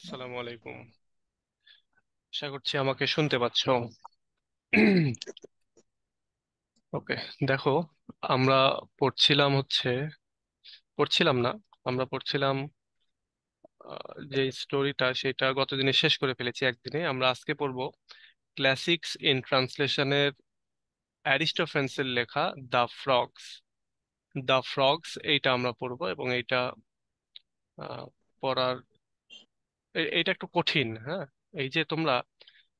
আসসালামু আলাইকুম। আশা করছি আমাকে শুনতে পাচ্ছ। ওকে, দেখো, আমরা পড়ছিলাম না, আমরা পড়ছিলাম যে স্টোরিটা সেটা গতদিনে শেষ করে ফেলেছি একদিনে। আমরা আজকে পড়বো ক্লাসিক্স ইন ট্রান্সলেশনের অ্যারিস্টোফেন্সের লেখা দ্য ফ্রগস। এইটা আমরা পড়বো এবং এইটা আহ, পড়ার এইটা একটু কঠিন, হ্যাঁ। এই যে তোমরা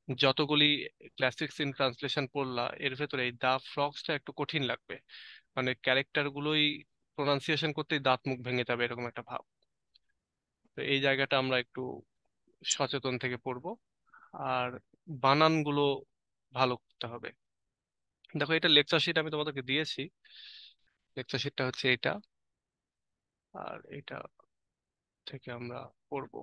যতগুলি ক্লাসিক্স ইন ট্রান্সলেশন পড়লা, এর ভেতরে এই দা ফ্রগসটা একটু কঠিন লাগবে। মানে ক্যারেক্টার গুলোই প্রোনাউন্সিয়েশন করতেই দাঁত মুখ ভেঙে যাবে, এরকম একটা ভাব। তো এই জায়গাটা আমরা একটু সচেতন থেকে পড়বো। আর বানানগুলো ভালো করতে হবে। দেখো, এটা লেকচার শিট আমি তোমাদেরকে দিয়েছি। লেকচার শিটটা হচ্ছে এটা, আর এটা থেকে আমরা পড়বো।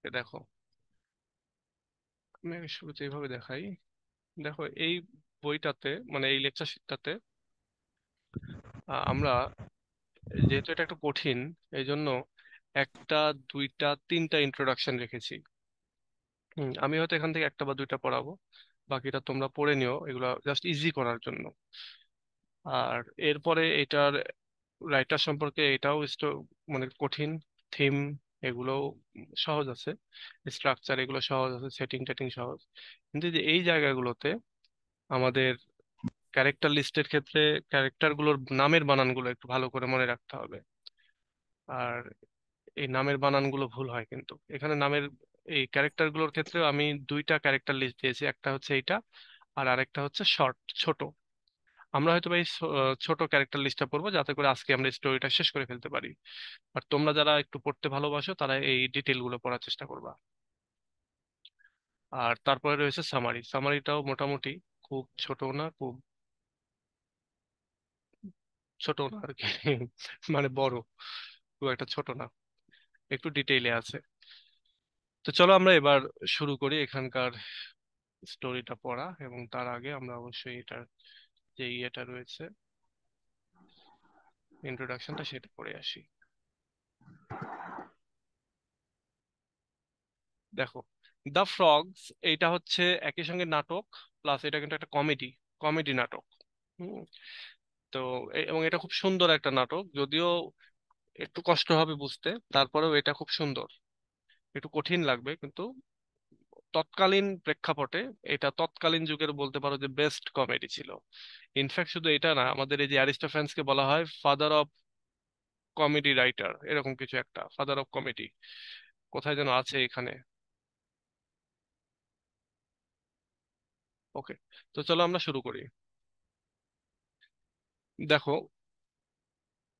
দেখো, আমি আগে শুরুতে এইভাবে দেখাই। দেখো, এই বইটাতে, মানে এই লেকচার শিটটাতে আমরা, যেহেতু এটা একটু কঠিন, এই জন্য একটা, দুইটা, তিনটা ইন্ট্রোডাকশন রেখেছি। আমি হয়তো এখান থেকে একটা বা দুইটা পড়াবো, বাকিটা তোমরা পড়ে নিও, এগুলো জাস্ট ইজি করার জন্য। আর এরপরে এটার রাইটার সম্পর্কে, এটাও মানে কঠিন। থিম এগুলো সহজ আছে, স্ট্রাকচার এগুলো সহজ আছে, সেটিং টেটিং সহজ। কিন্তু যে এই জায়গাগুলোতে আমাদের ক্যারেক্টার লিস্টের ক্ষেত্রে ক্যারেক্টার গুলোর নামের বানানগুলো একটু ভালো করে মনে রাখতে হবে। আর এই নামের বানানগুলো ভুল হয় কিন্তু এখানে নামের, এই ক্যারেক্টার গুলোর ক্ষেত্রেও আমি দুইটা ক্যারেক্টার লিস্ট দিয়েছি, একটা হচ্ছে এইটা, আর আরেকটা হচ্ছে শর্ট, ছোট। আমরা হয়তো বা এই ছোট ক্যারেক্টার লিস্টটা পড়বো, যাতে করে আজকে আমরা স্টোরিটা শেষ করে ফেলতে পারি। আর তোমরা যারা একটু পড়তে ভালোবাসো তারা এই ডিটেল গুলো পড়ার চেষ্টা করবা। আর তারপরে রয়েছে সামারি। সামারিটাও মোটামুটি খুব ছোট না, খুব ছোট না আর কি। মানে বড়, খুব একটা ছোট না, একটু ডিটেইলে আছে। তো চলো আমরা এবার শুরু করি এখানকার স্টোরিটা পড়া, এবং তার আগে আমরা অবশ্যই এটার যে ইয়েটা রয়েছে, ইন্ট্রোডাকশনটা, সেটা পড়ে আসি। দেখো, দ্য ফ্রগস এইটা হচ্ছে একই সঙ্গে নাটক, প্লাস এটা কিন্তু একটা কমেডি, কমেডি নাটক। হুম, তো এবং এটা খুব সুন্দর একটা নাটক, যদিও একটু কষ্ট হবে বুঝতে, তারপরেও এটা খুব সুন্দর। একটু কঠিন লাগবে কিন্তু তৎকালীন প্রেক্ষাপটে এটা তৎকালীন যুগের বলতে পারো যে বেস্ট কমেডি ছিল। ইনফ্যাক্ট শুধু এটা না, আমাদের এই যে অ্যারিস্টোফ্যান্সকে বলা হয় ফাদার অফ কমেডি রাইটার, এরকম কিছু একটা, ফাদার অফ কমেডি কোথায় যেন আছে এখানে। ওকে, তো চলো আমরা শুরু করি। দেখো,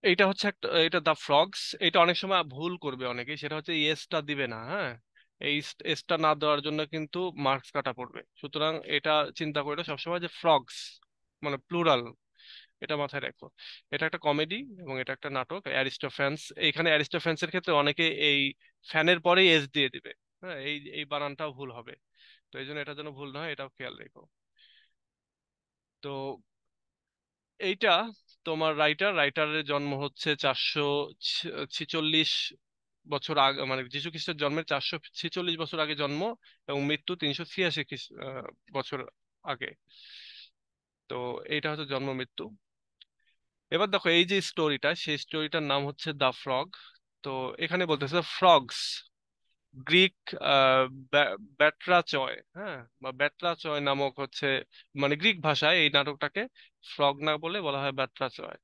এইটা হচ্ছে একটা, এটা দ্য ফ্রগস, এটা অনেক সময় ভুল করবে অনেকেই, সেটা হচ্ছে এসটা দিবে না, হ্যাঁ। এই এসটা না দেওয়ার জন্য কিন্তু মার্কস কাটা পড়বে। সুতরাং এটা চিন্তা করে সবসময় যে ফ্রগস মানে প্লুরাল, এটা মাথায় রাখো। এটা একটা কমেডি এবং এটা একটা নাটক, অ্যারিস্টোফ্যান্স। এইখানে অ্যারিস্টোফ্যান্সের ক্ষেত্রে অনেকে এই ফ্যানের পরেই এস দিয়ে দিবে, হ্যাঁ, এই এই বানানটাও ভুল হবে। তো এই জন্য এটা যেন ভুল না হয়, এটাও খেয়াল রেখো। তো এইটা তোমার রাইটারের জন্ম হচ্ছে 446 বছর আগে, মানে যীশু খ্রিস্টের জন্মের 446 বছর আগে জন্ম, এবং মৃত্যু 386 বছর আগে। তো এইটা হচ্ছে জন্ম মৃত্যু। এবার দেখো, এই যে স্টোরিটা, সেই স্টোরিটার নাম হচ্ছে দ্য ফ্রগ। তো এখানে বলতেছে ফ্রগস, গ্রিক ব্যাট্রাচয়, হ্যাঁ, বা ব্যাট্রাচয় নামক হচ্ছে, মানে গ্রিক ভাষায় এই নাটকটাকে ফ্রগ না বলে বলা হয় ব্যাট্রাচয়।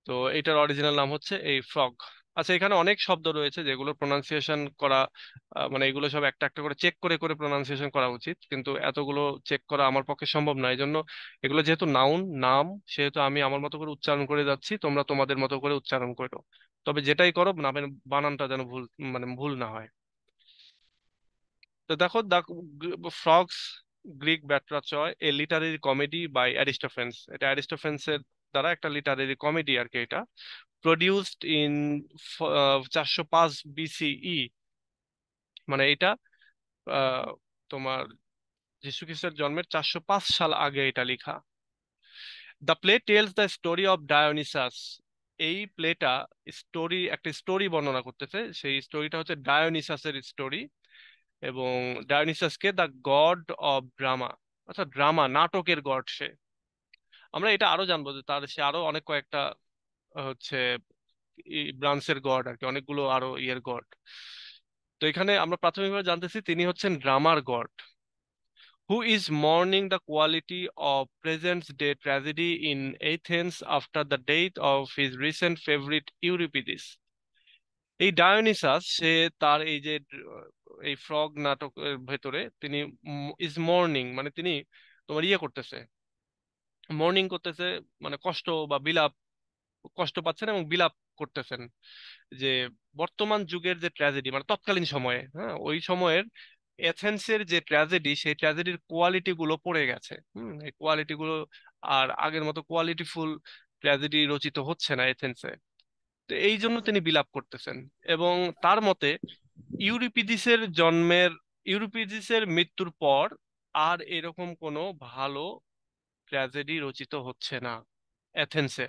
তো এটার অরিজিনাল নাম হচ্ছে এই ফ্রগ। আচ্ছা, এখানে অনেক শব্দ রয়েছে যেগুলো প্রোনাউন্সিয়েশন করা, মানে এগুলো সব একটা একটা করে চেক করে করে প্রোনাউন্সিয়েশন করা উচিত, কিন্তু এতগুলো চেক করা আমার পক্ষে সম্ভব নয়। এই জন্য এগুলো যেহেতু নাম, সেহেতু আমি আমার মতো করে উচ্চারণ করে যাচ্ছি, তোমরা তোমাদের মতো করে উচ্চারণ করো। তবে যেটাই করো, নামের বানানটা যেন ভুল, মানে ভুল না হয়। তো দেখো, the Frogs, Greek Batrachoi, a literary comedy by Aristophanes. এটা অ্যারিস্টোফেন্সের দ্বারা একটা লিটারেরি কমেডি আর কি। এটা প্রডিউসড ইন 405 বিসিই, মানে এটা আহ, তোমার যীশু খ্রিস্টের জন্মের 405 সাল আগে এটা লেখা। The play tales the story of Dionysus. এই প্লেটা একটা স্টোরি বর্ণনা করতেছে, সেই স্টোরিটা হচ্ছে ডায়োনিসাসের স্টোরি। এবং ডায়োনিসাসকে দ্য গড অফ ড্রামা, আচ্ছা ড্রামা নাটকের গড সে। আমরা এটা আরো জানবো যে সে আরো অনেক কয়েকটা হচ্ছে ব্রান্সের গড আর কি, অনেকগুলো আরো ইয়ের গড। তো এখানে আমরা প্রাথমিকভাবে জানতেছি তিনি হচ্ছেন ড্রামার god, who is mourning the quality of present day tragedy in Athens after the death of his recent favorite Euripides. এই ডায়োনিসাস সে তার এই যে এই ফ্রগ নাটকের ভেতরে তিনি ইজ মর্নিং, মানে তিনি তোমার ইয়ে করতেছে, মর্নিং করতেছে, মানে কষ্ট বা বিলাপ, কষ্ট পাচ্ছেন এবং বিলাপ করতেছেন যে বর্তমান যুগের যে ট্র্যাজেডি, মানে তৎকালীন সময়ে, হ্যাঁ ওই সময়ের এথেন্সের যে ট্র্যাজেডি, সেই ট্র্যাজেডির কোয়ালিটি গুলো পড়ে গেছে। এই কোয়ালিটি গুলো আর আগের মতো কোয়ালিটিফুল ট্র্যাজেডি রচিত হচ্ছে না এথেন্সে। তো এই জন্য তিনি বিলাপ করতেছেন। এবং তার মতে ইউরিপিডিসের জন্মের ইউরিপিডিসের মৃত্যুর পর আর এরকম কোনো ভালো ট্র্যাজেডি রচিত হচ্ছে না এথেন্সে।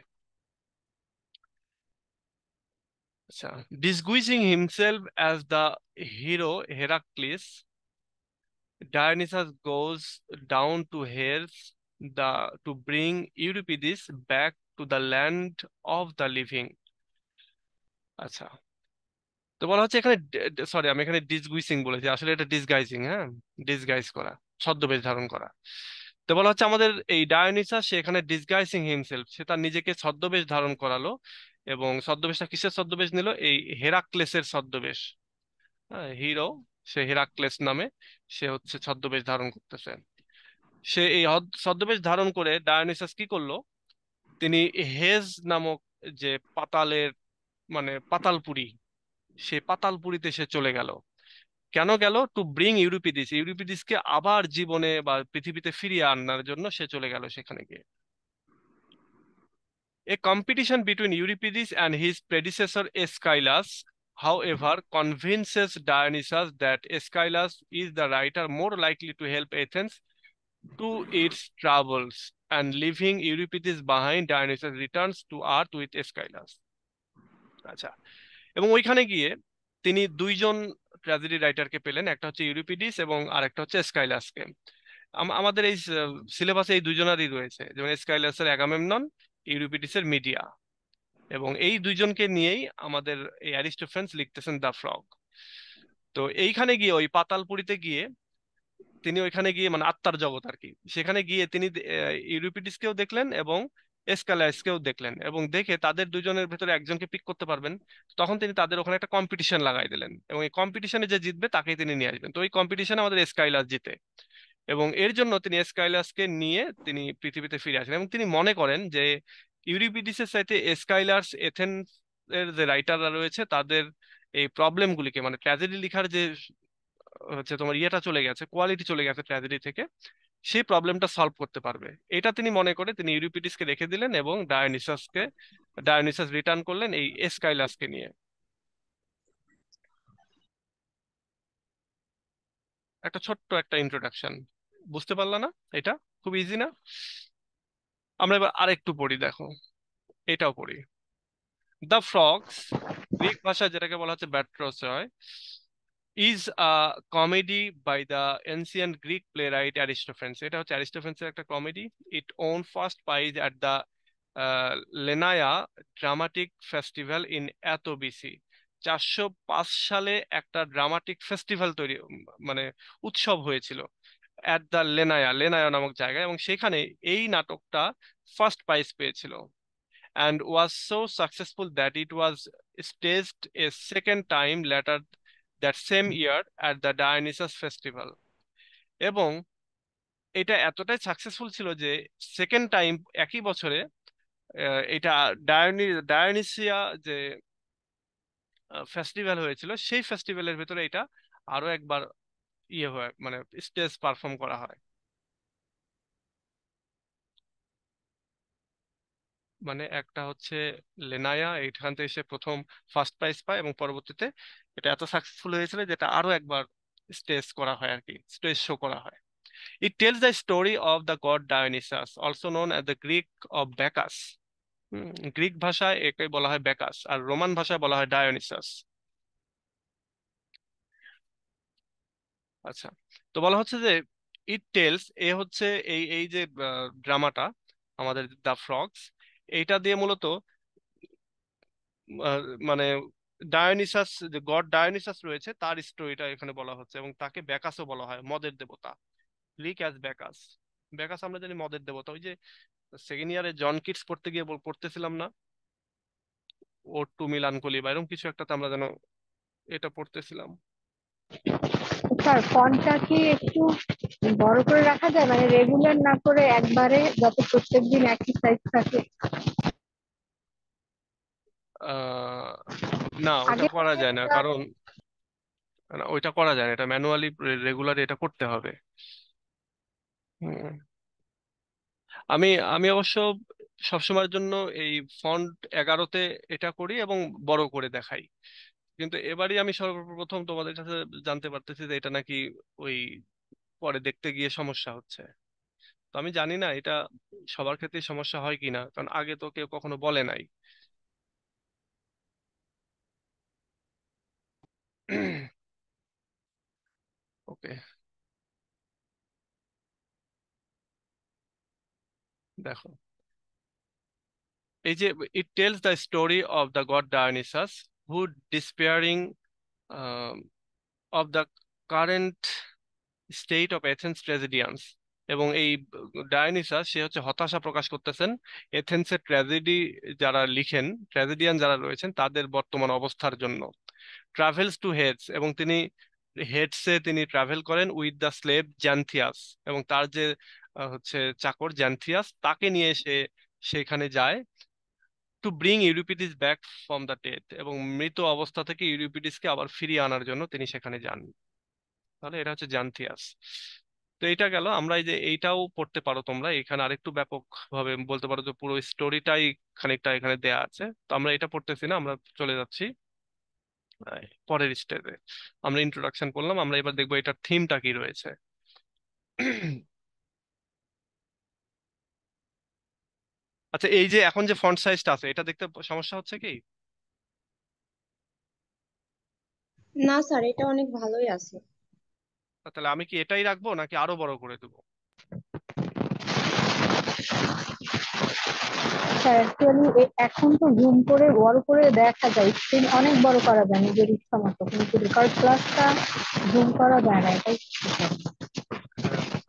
আচ্ছা, disguising himself as the hero Heracles, Dionysus goes down to Hades to bring Euripides back to the land of the living. আচ্ছা, তো বলা হচ্ছে এখানে, সরি আমি এখানে ডিসগুইসিং বলেছি, আসলে এটা ডিসগাইজিং, হ্যাঁ ডিসগাইজ করা, ছদ্মবেশ ধারণ করা। তো বলা হচ্ছে আমাদের এই ডায়োনিসাস সে এখানে ডিসগাইজিং হিমসেলফ, সে তার নিজেকে ছদ্মবেশ ধারণ করালো। এবং ছদ্মবেশটা কিসের ছদ্মবেশ নিল? এই হেরাক্লেসের ছদ্মবেশ। হ্যাঁ হিরো, সে হেরাক্লেস নামে সে হচ্ছে ছদ্মবেশ ধারণ করতেছে। সে এই ছদ্মবেশ ধারণ করে ডায়োনিসাস কি করলো, তিনি হেজ নামক যে পাতালের, মানে পাতালপুরী, সে পাতালপুরীতে সে চলে গেল। কেন গেল? টু ব্রিং ইউরিপিডিস, ইউরিপিডিসকে আবার জীবনে বা পৃথিবীতে ফিরিয়ে আনার জন্য সে চলে গেল সেখানে গিয়ে। A competition between Euripides and his predecessor Aeschylus, however, convinces Dionysius that Aeschylus is the writer more likely to help Athens to its troubles, and leaving Euripides behind, Dionysius returns to Earth with Aeschylus. আচ্ছা, এবং ওইখানে গিয়ে তিনি দুইজন tragedy রাইটারকে পেলেন, একটা হচ্ছে Euripides এবং আরেকটা হচ্ছে এসকাইলাসকে। আমাদের এই সিলেবাসে এই দুইজনারই রয়েছে, যেমন এসকাইলাসের অ্যাগামেমনন, ইউরিপিডিসের মিডিয়া। এবং এই দুইজনকে নিয়েই আমাদের এই অ্যারিস্টোফেন্স লিখতেছেন দ্য ফ্রগ। তো এইখানে গিয়ে ওই পাতালপুরীতে গিয়ে তিনি ওইখানে গিয়ে, মানে আত্মার জগৎ আর কি, সেখানে গিয়ে তিনি ইউরিপিডিসকেও দেখলেন এবং এসকালাসকেও দেখলেন, এবং দেখে তাদের দুজনের ভেতরে একজনকে পিক করতে পারবেন। তখন তিনি তাদের ওখানে একটা কম্পিটিশন লাগাই দিলেন, এবং এই কম্পিটিশনে যে জিতবে তাকেই তিনি নিয়ে আসবেন। তো ওই কম্পিটিশনে আমাদের এসকাইলাস জিতে, এবং এর জন্য তিনি এসকাইলাসকে নিয়ে তিনি পৃথিবীতে ফিরে আসেন। এবং তিনি মনে করেন যে ইউরিপিডিসের সাথে এসকাইলাস, এথেন্স এর যে রাইটাররা রয়েছে তাদের এই প্রবলেমগুলিকে, মানে ট্র্যাজেডি লেখার যে হচ্ছে তোমার ইয়েটা চলে গেছে, কোয়ালিটি চলে গেছে ট্র্যাজেডি থেকে, সেই প্রবলেমটা সলভ করতে পারবে। এটা তিনি মনে করে তিনি ইউরিপিডিসকে রেখে দিলেন এবং ডায়োনিসাস রিটার্ন করলেন এই এসকাইলাসকে নিয়ে। একটা ছোট্ট একটা ইন্ট্রোডাকশন, বুঝতে পারলা না? এটা খুব ইজি না? আমরা এবার আরেকটু পড়ি, দেখো এটাও পড়ি। দ্য ফ্রগস, গ্রিক ভাষায় যেটাকে বলা হচ্ছে Batrachoi, is a comedy by the ancient Greek playwright Aristophanes. এটা হচ্ছে অ্যারিস্টোফেন্সের একটা comedy. It won first prize at the Lenaia dramatic festival in এত বিসি। 405 সালে একটা ড্রামাটিক ফেস্টিভ্যাল মানে উৎসব হয়েছিল অ্যাট দ্য লেনায়া, লেনায়া নামক জায়গায়, এবং সেখানে এই নাটকটা ফার্স্ট প্রাইজ পেয়েছিল। And was so successful that it was staged a second time later that same year at the Dionysus Festival. এবং এটা এতটাই সাকসেসফুল ছিল যে সেকেন্ড টাইম একই বছরে এটা ডায়োনিসিয়া যে ফেস্টিভ্যাল হয়েছিল, সেই ফেস্টিভ্যালের ভেতরে এটা আরো একবার ইয়ে হয়, মানে স্টেজ পারফর্ম করা হয়। মানে একটা হচ্ছে লেনায়া, এইখান থেকে সে প্রথম ফার্স্ট প্রাইজ পায়, এবং পরবর্তীতে এটা এত সাকসেসফুল হয়েছিল যেটা আরো একবার স্টেজ করা হয় আর কি, স্টেজ শো করা হয়। It tells the story of the god Dionysus, also known as the Greek of Bacchus. Greek ভাষায় একে বলা হয় ব্যাকাস, আর রোমান ভাষায় বলা হয় ডায়োনিসাস। আচ্ছা, তো বলা হচ্ছে যে ইট টেলস, এ হচ্ছে এই এই যে ড্রামাটা আমাদের দ্য ফ্রগস, এইটা দিয়ে মূলত আহ, মানে ডায়োনিসাস, যে গড ডায়োনিসাস রয়েছে তার স্টোরিটা এখানে বলা হচ্ছে, এবং তাকে ব্যাকাসও বলা হয়, মদের দেবতা, গ্রিক অ্যাজ ব্যাকাস। ব্যাকাস আমরা জানি মদের দেবতা, ওই যে সেকেন্ড ইয়ারে জন কিটস পড়তে গিয়ে পড়তেছিলাম না, ও টু মিলানকোলি বা এরকম কিছু একটা, তো আমরা যেন এটা পড়তেছিলাম। স্যার ফন্টটা কি একটু বড় করে রাখা যায়, মানে রেগুলার না করে একবারে, যাতে প্রত্যেকদিন একই সাইজ থাকে? আহ না, ওটা আগে করা যায় না, কারণ না, ওইটা করা যায় না, এটা ম্যানুয়ালি রেগুলার এটা করতে হবে। হুম। আমি আমি অবশ্য সবসময়ের জন্য এই ফন্ট 11-তে এটা করি এবং বড় করে দেখাই, কিন্তু এবারই আমি সর্বপ্রথম তোমাদের কাছে জানতে পারতেছি যে এটা নাকি ওই পরে দেখতে গিয়ে সমস্যা হচ্ছে। তো আমি জানি না এটা সবার ক্ষেত্রে সমস্যা হয় কিনা, কারণ আগে তো কেউ কখনো বলে নাই। ওকে, দেখো এই যে it tells the story of the god Dionysus who despairing of the current state of Athens tragedians. এবং এই ডায়োনিসাস সে হচ্ছে হতাশা প্রকাশ করতেছেন এথেন্সের ট্র্যাজেডি, যারা লিখেন ট্র্যাজেডিয়ান যারা রয়েছেন তাদের বর্তমান অবস্থার জন্য। ট্রাভেলস টু হেডস, এবং তিনি হেডসে তিনি ট্রাভেল করেন উইথ দ্য স্লেভ জ্যান্থিয়াস, এবং তার যে হচ্ছে চাকর জ্যান্থিয়াস, তাকে নিয়ে সে সেখানে যায় to bring Euripides back from the death, এবং মৃত অবস্থা থেকে ইউরিপিডিসকে আবার ফিরিয়ে আনার জন্য তিনি সেখানে যান। তাহলে এটা হচ্ছে জান্থিয়াস। তো এইটা গেল, আমরা এই যে এইটাও পড়তে পারো তোমরা, এখানে আরেকটু ব্যাপক ভাবে বলতে পারো যে পুরো স্টোরিটাই খানিকটা এখানে দেয়া আছে। তো আমরা এটা পড়তেছি না, আমরা চলে যাচ্ছি পরের স্টেজে। আমরা ইন্ট্রোডাকশন করলাম, আমরা এবার দেখবো এটার থিমটা কি রয়েছে। আচ্ছা, এই যে এখন যে ফন্ট সাইজটা আছে এটা দেখতে সমস্যা হচ্ছে কি? না স্যার, এটা অনেক ভালোই আছে। তাহলে আমি কি এটাই রাখবো নাকি আরো বড় করে দেবো? স্যার অ্যাকচুয়ালি এখন তো জুম করে বড় করে দেখা যায়, স্ক্রিন অনেক বড় করা যায় নিজের ইচ্ছা মতো, কিন্তু রেকর্ড ক্লাসটা জুম করা যায় না, এটাই সমস্যা। হ্যাঁ,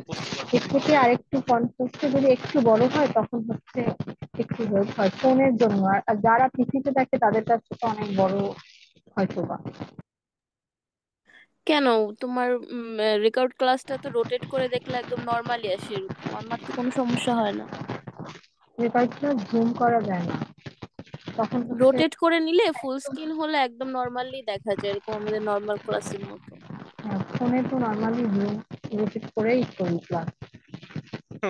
বুঝতে এর পারছি। থেকে আরেকটু কন্ট্রাস্টটা যদি একটু বড় হয় তখন হচ্ছে একটু হেল্প হয় ফোনের জন্য, আর যারা পিসিতে দেখে তাদের কাছে তো অনেক বড় হয়তো বা। কেন? তোমার রেকর্ড ক্লাসটা তো রোটেট করে দেখলে একদম নর্মালি আসে, এরকম আমার তো কোনো সমস্যা হয় না। রেকর্ড ক্লাস জুম করা যায় না, তখন হচ্ছে রোটেট করে নিলে ফুল স্ক্রিন হলে একদম নর্মালি দেখা যায়, এরকম আমাদের নর্মাল ক্লাসের মতো। ফোনে তো নর্মালি জুম রোটেট করেই করি ক্লাস।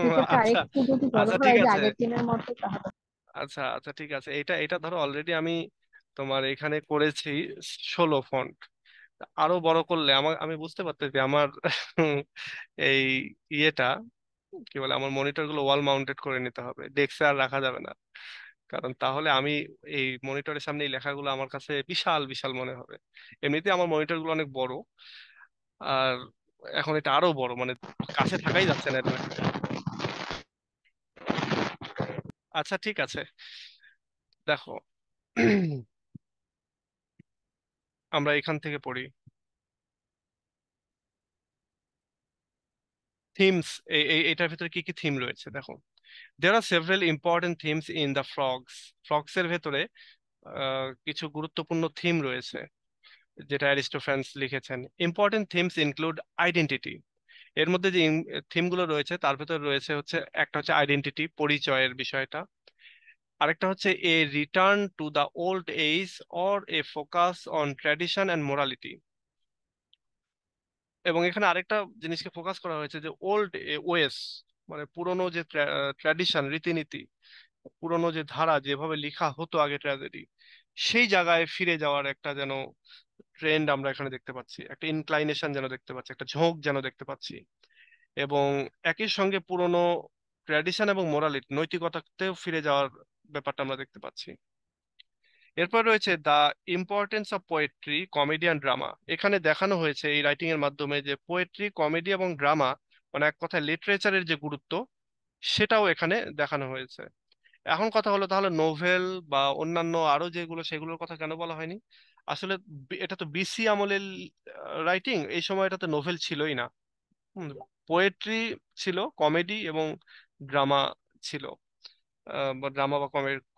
সেক্ষেত্রে আচ্ছা, আরেকটু যদি বড় আচ্ছা ঠিক হয় যে আছে। আগের দিনের মতো তাহলে। আচ্ছা আচ্ছা ঠিক আছে, এটা এটা ধরো অলরেডি আমি তোমার এখানে করেছি 16 ফন্ট। আরো বড় করলে আমার, আমি বুঝতে পারতেছি আমার এই ইয়েটা কি বলে, আমার মনিটর গুলো ওয়াল মাউন্টেড করে নিতে হবে, ডেস্কে আর রাখা যাবে না, কারণ তাহলে আমি এই মনিটরের সামনে এই লেখাগুলো আমার কাছে বিশাল বিশাল মনে হবে। এমনিতে আমার মনিটর গুলো অনেক বড়, আর এখন এটা আরো বড়, মানে কাছে থাকাই যাচ্ছে না এরকম একটা। আচ্ছা ঠিক আছে, দেখো আমরা এখান থেকে পড়ি থিমস। এটার ভিতরে কি কি থিম রয়েছে দেখো। There are several important themes in the Frogs. Frogs এর ভেতরে কিছু গুরুত্বপূর্ণ থিম রয়েছে, যেটা অ্যারিস্টোফ্যান্স লিখেছেন। Important themes include identity. এর মধ্যে যে থিম গুলো রয়েছে তার ভেতরে রয়েছে হচ্ছে, একটা হচ্ছে আইডেন্টিটি, পরিচয়ের বিষয়টা। আরেকটা হচ্ছে a return to the old age or a focus on tradition and morality. এবং এখানে আরেকটা জিনিসকে ফোকাস করা হয়েছে যে ওল্ড ওয়েস, মানে পুরনো যে ট্র্যাডিশন, রীতিনীতি, পুরনো যে ধারা, যেভাবে লেখা হতো আগে ট্র্যাজেডি, সেই জায়গায় ফিরে যাওয়ার একটা যেন ট্রেন্ড আমরা এখানে দেখতে পাচ্ছি, একটা ইনক্লাইনেশন যেন দেখতে পাচ্ছি, একটা ঝোঁক যেন দেখতে পাচ্ছি। এবং একই সঙ্গে পুরনো ট্র্যাডিশন এবং মোরালিটি, নৈতিকতাতেও ফিরে যাওয়ার ব্যাপারটা আমরা দেখতে পাচ্ছি। এরপর রয়েছে the importance of poetry, comedy and drama. এখানে দেখানো হয়েছে এই রাইটিং এর মাধ্যমে যে পোয়েট্রি, কমেডি এবং ড্রামা, মানে এক কথায় লিটারেচারের যে গুরুত্ব, সেটাও এখানে দেখানো হয়েছে। এখন কথা হলো, তাহলে নোভেল বা অন্যান্য আরো যেগুলো, সেগুলোর কথা কেন বলা হয়নি? আসলে এটা তো বিসি আমলের রাইটিং, এই সময় এটাতে নোভেল ছিলই না। পোয়েট্রি ছিল, কমেডি এবং ড্রামা ছিল। বা ড্রামা বা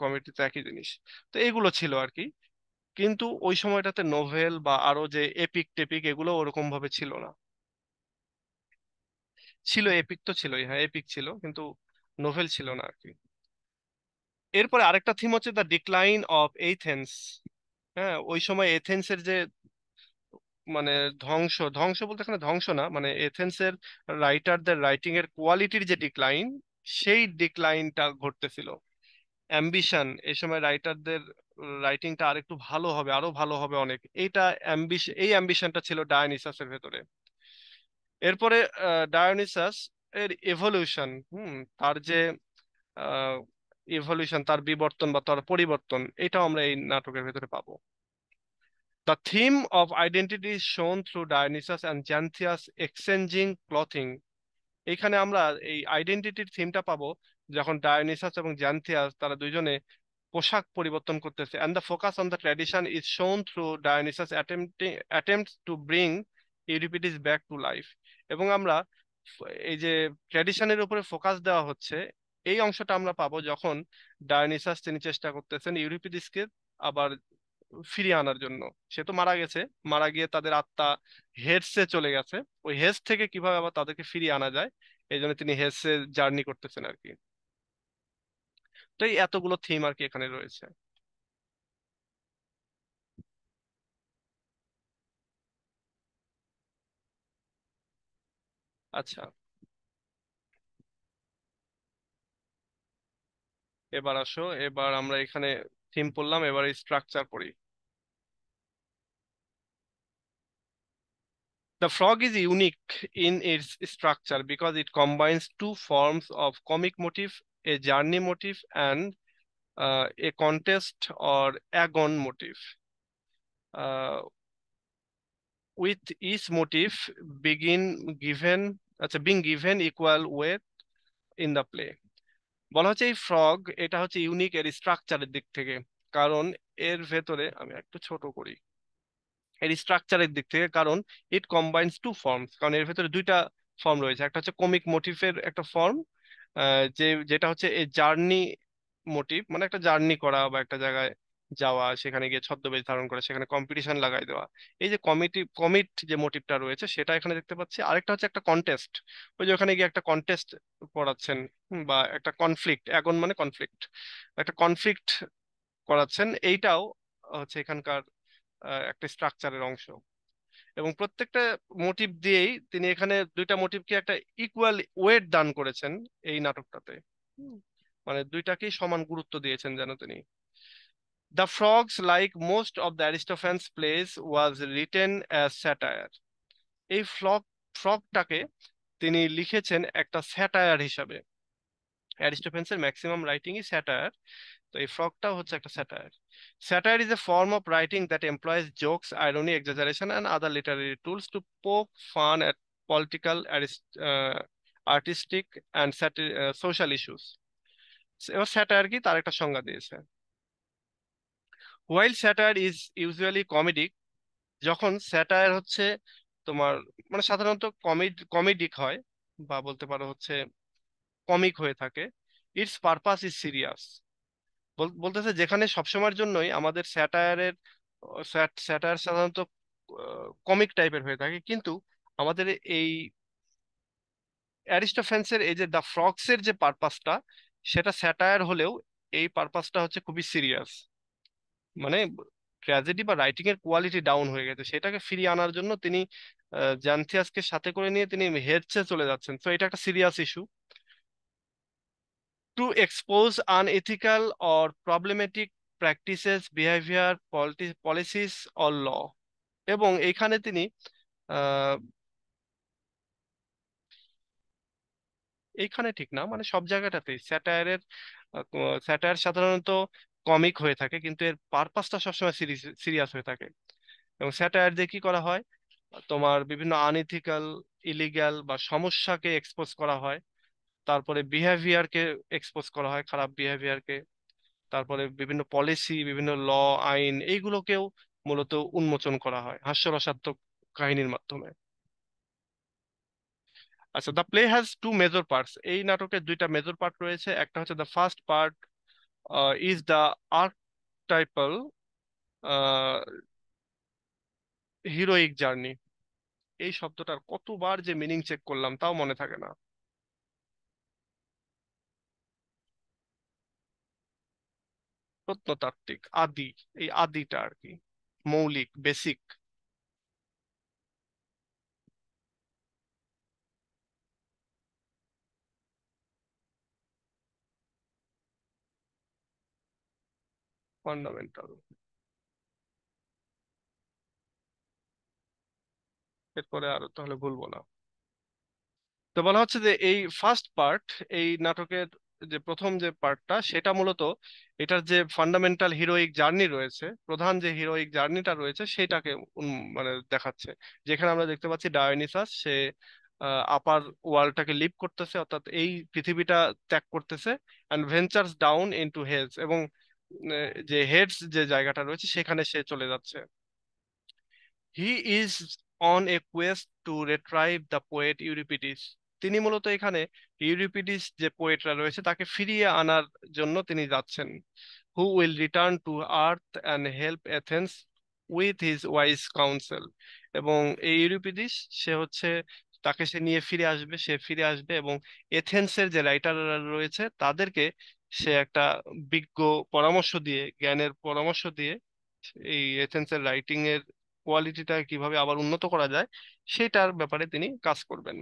কমেডি তো একই জিনিস। তো এগুলো ছিল আর কি। কিন্তু ওই সময়টাতে নোভেল বা আরো যে এপিক টেপিক, এগুলো ওরকম ভাবে ছিল না। ছিল, এপিক তো ছিলই, হ্যাঁ এপিক ছিল, কিন্তু নোভেল ছিল না আর কি। এরপরে আরেকটা থিম হচ্ছে দ্য ডিক্লাইন অফ এথেন্স। হ্যাঁ, ওই সময় এথেন্সের যে মানে ধ্বংস, ধ্বংস বলতে এখানে ধ্বংস না, মানে এথেন্সের রাইটারদের রাইটিং এর কোয়ালিটির যে ডিক্লাইন, সেই ডিক্লাইনটা ঘটতেছিল। অ্যাম্বিশন, এই সময় রাইটারদের রাইটিংটা আরেকটু ভালো হবে, আরো ভালো হবে অনেক, এই অ্যাম্বিশনটা ছিল ডায়োনিসাসের ভেতরে। এরপরে ডায়োনিসাস এর এভলিউশন, তার যে ইভলিউশন, তার বিবর্তন বা তার পরিবর্তন, এটাও আমরা এই নাটকের ভেতরে পাবো। The theme of identity is shown through Dionysus and Xanthias exchanging clothing. এইখানে আমরা এই আইডেন্টিটির থিমটা পাবো যখন ডায়োনিসাস এবং জ্যান্থিয়াস তারা দুইজনে পোশাক পরিবর্তন করতেছে। and the focus on the tradition is shown through Dionysus attempts to bring Euripides back to life. এবং আমরা এই যে ট্র্যাডিশনের উপরে ফোকাস দেওয়া হচ্ছে, এই অংশটা আমরা পাবো যখন ডায়োনিসাস তিনি চেষ্টা করতেছেন ইউরিপিডিসকে আবার ফিরিয়ে আনার জন্য। সে তো মারা গেছে, মারা গিয়ে তাদের আত্মা হেডসে চলে গেছে, ওই হেডস থেকে কিভাবে আবার তাদেরকে ফিরিয়ে আনা যায়, এই জন্য তিনি হেডসে জার্নি করতেছেন আর কি। তো এই এতগুলো থিম আর কি এখানে রয়েছে। আচ্ছা, এবার আসো, এবার আমরা এখানে থিম পড়লাম, এবার স্ট্রাকচার পড়ি। The frog is unique in its structure because it combines two forms of comic motif, a journey motif and a contest or agon motif, uh, with each motif being given equal weight in the play. বলা হচ্ছে এই frog এটা হচ্ছে unique এর স্ট্রাকচারের দিক থেকে, কারণ এর ভেতরে আমি একটু ছোট করি, এর স্ট্রাকচারের দিক থেকে, কারণ ইট কম্বাইন্স টু ফর্মস, কারণ এর ভেতরে দুইটা ফর্ম রয়েছে। একটা হচ্ছে কমিক মোটিভের একটা ফর্ম, যেটা হচ্ছে এই জার্নি মোটিভ, মানে একটা জার্নি করা বা একটা জায়গায় যাওয়া, সেখানে গিয়ে ছদ্মবেশ ধারণ করা, সেখানে কম্পিটিশন লাগাই দেওয়া। এই যে কমিট যে মোটিভটা রয়েছে সেটা এখানে দেখতে পাচ্ছি। আরেকটা হচ্ছে একটা কন্টেস্ট, ওই যে ওখানে গিয়ে একটা কন্টেস্ট করাচ্ছেন, বা একটা কনফ্লিক্ট, এখন মানে কনফ্লিক্ট, একটা কনফ্লিক্ট করাচ্ছেন, এইটাও হচ্ছে এখানকার একটা স্ট্রাকচারের অংশ। এবং প্রত্যেকটা মোটিভ দিয়েই তিনি এখানে দুইটা মোটিভকে একটা ইকুয়াল ওয়েট দান করেছেন এই নাটকটাতে। হুম, মানে দুইটাকেই সমান গুরুত্ব দিয়েছেন যেন তিনি। The Frogs like most of the Aristophanes plays was written as satire. এই ফ্রগটাকে তিনি লিখেছেন একটা স্যাটায়ার হিসাবে। অ্যারিস্টোফ্যান্সের ম্যাক্সিমাম রাইটিংই স্যাটায়ার, তো এই ফ্রগটাও হচ্ছে একটা satire. Satire is a form of writing that employs jokes, irony, exaggeration, and other literary tools to poke fun at political, artistic, and social issues. এবার স্যাটায়ার কি, তার একটা সংজ্ঞা দিয়েছে। While satire is usually comedic, যখন satire হচ্ছে তোমার মানে সাধারণত কমেডিক হয়, বা বলতে পারো হচ্ছে কমিক হয়ে থাকে, ইটস পারপাস ইজ সিরিয়াস। বলতেছে যেখানে সবসময়ের জন্যই আমাদের স্যাটায়ার সাধারণত কমিক টাইপের হয়ে থাকে, কিন্তু আমাদের এই অ্যারিস্টোফ্যান্সের এই যে দ্য ফ্রগসের যে পারপাসটা, সেটা স্যাটায়ার হলেও এই পারপাসটা হচ্ছে খুবই সিরিয়াস। মানে ট্র্যাজেডি বা রাইটিং এর কোয়ালিটি ডাউন হয়ে গেছে, সেটাকে ফিরিয়ে আনার জন্য তিনি জান্থিয়াসকে সাথে করে নিয়ে তিনি হেডসে চলে যাচ্ছেন। তো এটা একটা serious issue, to expose unethical or problematic practices, behavior, policies, or law. এবং এইখানে তিনি আহ এইখানে ঠিক না, মানে সব জায়গাটাতেই স্যাটায়ার সাধারণত কমিক হয়ে থাকে, কিন্তু এর পারপাসটা সবসময় সিরিয়াস হয়ে থাকে। এবং স্যাটায়ার দিয়ে কি করা হয়, তোমার বিভিন্ন আনইথিক্যাল, ইলিগ্যাল বা সমস্যাকে এক্সপোজ করা হয়, তারপরে বিহেভিয়ারকে এক্সপোজ করা হয়, খারাপ বিহেভিয়ারকে, তারপরে বিভিন্ন পলিসি, বিভিন্ন আইন, এইগুলোকেও মূলত উন্মোচন করা হয় হাস্যরসাত্মক কাহিনীর মাধ্যমে। আচ্ছা, the play has two major parts. এই নাটকের দুইটা মেজর পার্ট রয়েছে। একটা হচ্ছে the first part is the archetypal heroic journey. এই শব্দটার কতবার যে মিনিং চেক করলাম তাও মনে থাকে না। প্রত্নতাত্ত্বিক, আদি, এই আদিটা আর কি, মৌলিক, বেসিক। ফান্ডামেন্টাল। এরপরে আর তাহলে ভুলবো না। তো বলা হচ্ছে যে এই ফার্স্ট পার্ট, এই নাটকের যে প্রথম যে পার্টটা, সেটা মূলত এটার যে ফান্ডামেন্টাল হিরোইক জার্নি রয়েছে, প্রধান যে হিরোইক জার্নিটা রয়েছে সেটাকে মানে দেখাচ্ছে। যেখানে আমরা দেখতে পাচ্ছি ডায়োনিসাস, সে আপার ওয়ার্ল্ডটাকে লিভ করতেছে, অর্থাৎ এই পৃথিবীটা ত্যাগ করতেছে, and ventures down into Hales, এবং যে হেডস যে জায়গাটা রয়েছে সেখানে সে চলে যাচ্ছে। He is on a quest to retrieve the poet Euripides. তিনি মূলত এখানে ইউরিপিডিস যে পোয়েটরা রয়েছে তাকে ফিরিয়ে আনার জন্য তিনি যাচ্ছেন। Who will return to earth and help Athens with his wise counsel. এবং এই ইউরিপিডিস, সে হচ্ছে, তাকে সে নিয়ে ফিরে আসবে, সে ফিরে আসবে এবং এথেন্সের যে রাইটাররা রয়েছে তাদেরকে সে একটা বিজ্ঞ পরামর্শ দিয়ে, জ্ঞানের পরামর্শ দিয়ে এই এথেন্সের রাইটিং এর কোয়ালিটিটা কিভাবে আবার উন্নত করা যায় সেটার ব্যাপারে তিনি কাজ করবেন।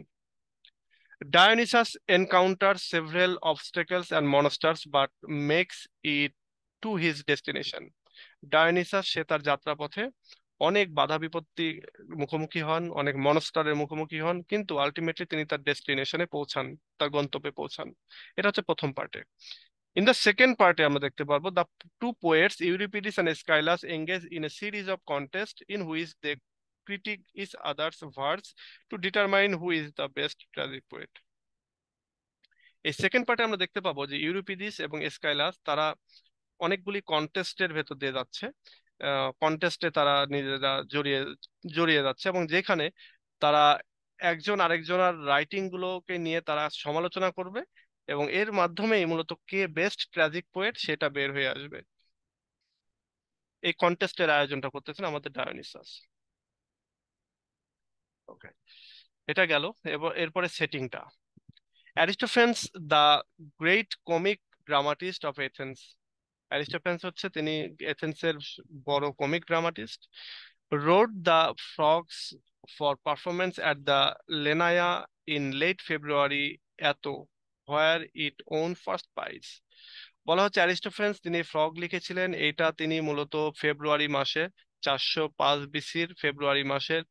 Dionysus encounters several obstacles and monsters but makes it to his destination. Dionysus, সে তার যাত্রাপথে অনেক বাধা বিপত্তি মুখোমুখি হন, অনেক মনস্টারের মুখোমুখি হন, কিন্তু আলটিমেটলি তিনি তার ডেস্টিনেশনে পৌঁছান, তার গন্তব্যে পৌঁছান। এটা হচ্ছে প্রথম পার্টে। ইন দ্য সেকেন্ড পার্টে আমরা দেখতে পারবো the two poets Euripides and Aeschylus engage in a series of contest in which they critique each other's verse to determine who is the best tragic poet. এই সেকেন্ড পার্টে আমরা দেখতে পাবো যে ইউরিপিডিস এবং এসকাইলাস তারা অনেকগুলি কন্টেস্টের ভেতর দিয়ে যাচ্ছে, কন্টেস্টে তারা নিজেরা জড়িয়ে জড়িয়ে যাচ্ছে, এবং যেখানে তারা একজন আরেকজনের রাইটিং গুলোকে নিয়ে তারা সমালোচনা করবে, এবং এর মাধ্যমেই মূলত কে বেস্ট ট্র্যাজিক পোয়েট সেটা বের হয়ে আসবে। এই কন্টেস্টের আয়োজনটা করতেছেন আমাদের ডায়োনিসাস। ওকে, এটা গেল। এরপরে সেটিংটা, Aristophanes the great comic dramatist of Athens. Aristophanes হচ্ছে, তিনি এথেন্সের বড় comic dramatist. Wrote the Frogs for performance at the Lenaia in late February এত, where it won first prize. বলা হচ্ছে অ্যারিস্টোফেন্স তিনি ফ্রগ লিখেছিলেন, এটা তিনি মূলত ফেব্রুয়ারি মাসে, 405 বিসির ফেব্রুয়ারি মাসের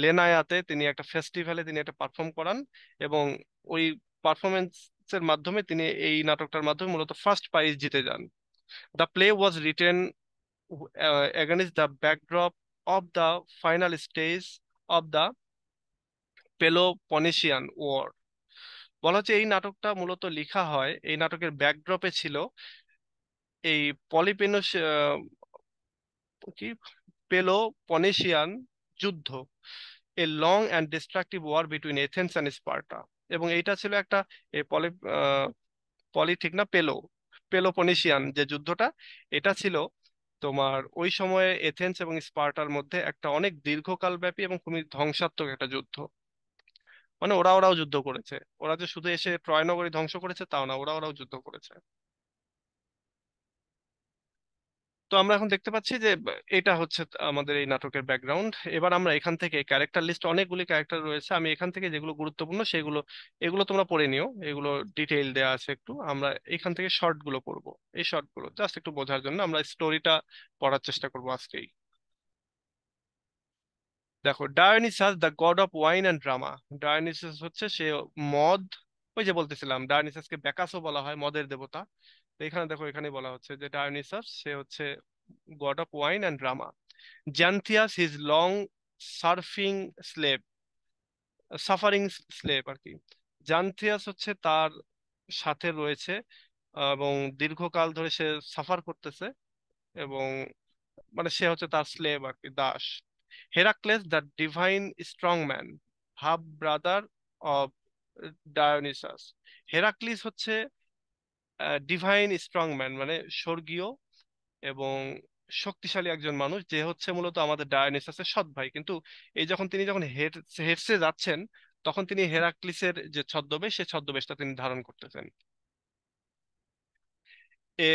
লেনায়াতে তিনি একটা ফেস্টিভ্যালে তিনি একটা পারফর্ম করান, এবং ওই পারফরমেন্সের মাধ্যমে তিনি এই নাটকটার মাধ্যমে মূলত ফার্স্ট প্রাইজ জিতে যান। The play was written against the backdrop of the final stage of the Peloponnesian War. বলা হচ্ছে এই নাটকটা মূলত লেখা হয়, এই নাটকের ব্যাকড্রপে ছিল এই পলিপেনোস কি পেলোপনেশিয়ান যুদ্ধ, a long and destructive war between Athens and Sparta. এবং এইটা ছিল একটা এই পলি ঠিক না, পেলোপনেশিয়ান যে যুদ্ধটা, এটা ছিল তোমার ওই সময়ে এথেন্স এবং স্পার্টার মধ্যে একটা অনেক দীর্ঘকাল ব্যাপী এবং খুবই ধ্বংসাত্মক একটা যুদ্ধ। মানে ওরাও যুদ্ধ করেছে, ওরা যে শুধু এসে ট্রয় নগরী ধ্বংস করেছে তাও না, ওরাও যুদ্ধ করেছে। তো আমরা এখন দেখতে পাচ্ছি যে এটা হচ্ছে আমাদের এই নাটকের ব্যাকগ্রাউন্ড। এবার আমরা এখান থেকে ক্যারেক্টার লিস্ট, অনেকগুলি ক্যারেক্টার রয়েছে, আমি এখান থেকে যেগুলো গুরুত্বপূর্ণ সেগুলো, এগুলো তোমরা পড়ে নিও, এগুলো ডিটেইল দেওয়া আছে একটু, আমরা এখান থেকে শর্ট গুলো পড়বো। এই শর্ট গুলো জাস্ট একটু বোঝার জন্য আমরা স্টোরিটা পড়ার চেষ্টা করবো আজকেই। দেখো, Dionysus the god of wine and drama. Dionysus হচ্ছে সে মদ, ওই যে বলতেছিলাম ডায়োনিসাসকে ব্যাকাসও বলা হয়, মদের দেবতা। তো এখানে দেখো, এখানে বলা হচ্ছে যে ডায়োনিসাস সে হচ্ছে god of wine and drama. Xanthias his long সার্ফিং স্লেভ, সাফারিং স্লেভ আর কি। জান্থিয়াস হচ্ছে তার সাথে রয়েছে, এবং দীর্ঘকাল ধরে সে সাফার করতেছে, এবং মানে সে হচ্ছে তার স্লেভ আর কি, দাস। Heracles the divine strong man, half brother of Dionysus. Heracles হচ্ছে ডিভাইন স্ট্রং ম্যান, মানে স্বর্গীয় এবং শক্তিশালী একজন মানুষ, যে হচ্ছে মূলত আমাদের ডায়োনিসাসের সৎ ভাই। কিন্তু এই যখন তিনি যখন হেডসে যাচ্ছেন, তখন তিনি হেরাক্লিসের যে ছদ্মবেশ, সে ছদ্মবেশটা তিনি ধারণ করতেছেন। এ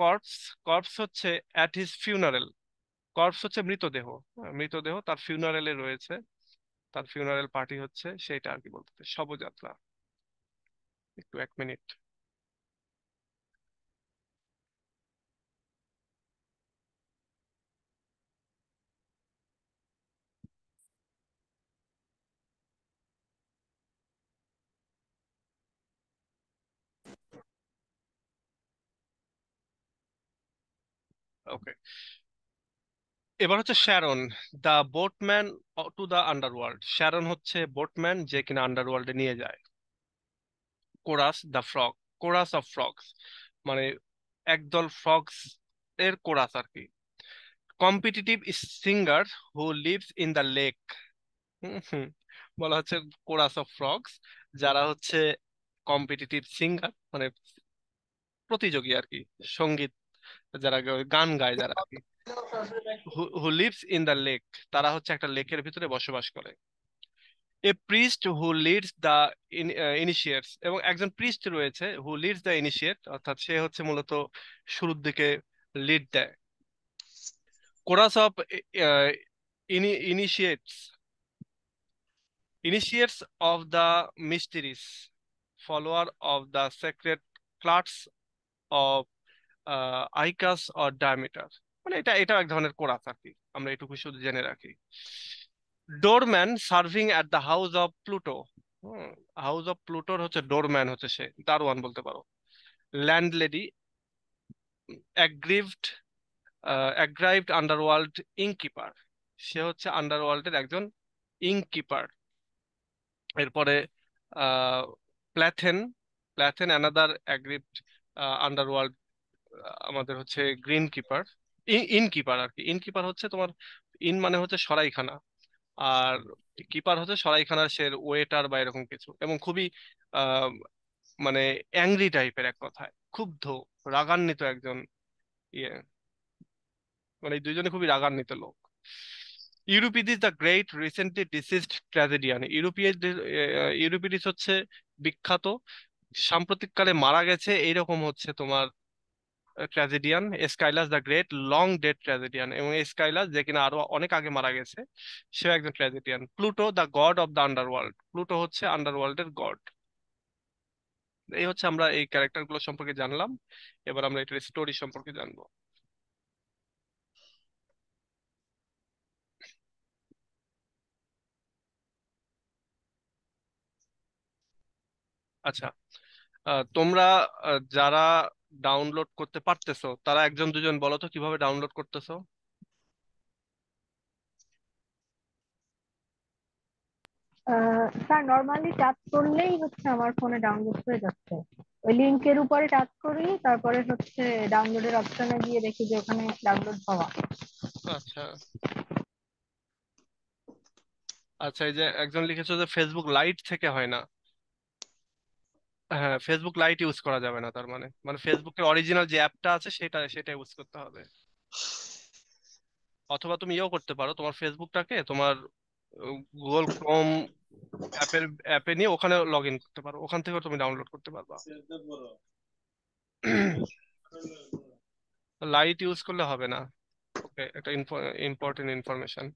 কর্পস, কর্পস হচ্ছে অ্যাট হিজ ফিউনারেল। কর্পস হচ্ছে মৃতদেহ, মৃতদেহ তার ফিউনারেলে রয়েছে, তার ফিউনারেল পার্টি হচ্ছে সেইটা আর কি বলতে, শবযাত্রা। একটু 1 মিনিট। ওকে, এবার হচ্ছে Sharon, the boatman to the underworld. Sharon হচ্ছে বোটম্যান যে কিনা আন্ডারওয়ার্ল্ডে নিয়ে যায়। Chorus the frog, chorus of frogs, মানে একদল ফ্রগস এর কোরাস আর কি। Competitive singer who lives in the lake, বলা হচ্ছে কোরাস অফ ফ্রগস, যারা হচ্ছে কম্পিটিটিভ সিঙ্গার, মানে প্রতিযোগী আর কি, সঙ্গীত যারা গান গায় যারা আর কি। হু লিভস ইন দ্য লেক, তারা হচ্ছে একটা লেকের ভিতরে বসবাস করে। এ প্রিস্ট হু লিডস দ্য ইনিশিয়েটস, এবং একজন প্রিস্ট রয়েছে হু লিডস দ্য ইনিশিয়েট, অর্থাৎ সে হচ্ছে মূলত শুরুর দিকে লিড দেয়। Chorus of initiates, initiates of the mysteries, follower of the sacred clubs of Icus or Demeter। মানে এটা এটা এক ধরনের কোরাস আর কি, আমরা এটুকু শুধু জেনে রাখি। Doorman serving at the house of Pluto, house of প্লুটোর হচ্ছে ডোরম্যান, হচ্ছে সে দারোয়ান বলতে পারো। Landlady, aggrieved, aggrieved underworld innkeeper, সে হচ্ছে আন্ডারওয়ার্ল্ডের একজন ইনকিপার। এরপরে ah Plathane, Plathane another aggrieved underworld, আমাদের হচ্ছে গ্রিন কিপার, ইনকিপার আর কি। ইনকিপার হচ্ছে তোমার, ইন মানে হচ্ছে সরাইখানা, আর কিপার হচ্ছে সরাইখানার সে ওয়েটার বা এরকম কিছু, এবং খুবই আহ মানে অ্যাংরি টাইপের, এক কথায় ক্ষুব্ধ, রাগান্বিত একজন ইয়ে, মানে এই দুইজনে খুবই রাগান্বিত লোক। Euripides the great recently deceased tragedian, Euripides হচ্ছে বিখ্যাত সাম্প্রতিককালে মারা গেছে এইরকম হচ্ছে তোমার tragedian. Aeschylus the great long dead tragedian, এবং স্কাইলাস যে কিনা আরো অনেক আগে মারা গেছে, সেও একজন tragedian. Pluto the god of the underworld, Pluto হচ্ছে আন্ডারওয়ার্ল্ডের গড। এই হচ্ছে আমরা এই ক্যারেক্টার গুলো সম্পর্কে জানলাম। এবার আমরা এটার স্টোরি সম্পর্কে জানবো। আচ্ছা, তোমরা যারা ডাউনলোড করতে পারতেছো, তারা একজন দুজন বলো তো কিভাবে ডাউনলোড করতেছো। স্যার নর্মালি টাচ করলেই হচ্ছে আমার ফোনে ডাউনলোড হয়ে যাচ্ছে। ওই লিংকের উপরে টাচ করি, তারপরে হচ্ছে ডাউনলোডের অপশনে গিয়ে দেখি যে ওখানে ডাউনলোড হওয়া। আচ্ছা আচ্ছা, এই যে একজন লিখেছো যে ফেসবুক লাইট থেকে হয় না। হ্যাঁ, ফেসবুক লাইট ইউজ করা যাবে না, তার মানে মানে ফেসবুকের অরিজিনাল যে অ্যাপটা আছে সেটা সেটা ইউজ করতে হবে। অথবা তুমি ইয়েও করতে পারো, তোমার ফেসবুকটাকে তোমার গুগল ক্রোম অ্যাপে নিয়ে ওখানে লগ ইন করতে পারো, ওখান থেকেও তুমি ডাউনলোড করতে পারবা। লাইট ইউজ করলে হবে না। ওকে, একটা ইম্পর্টেন্ট ইনফরমেশন।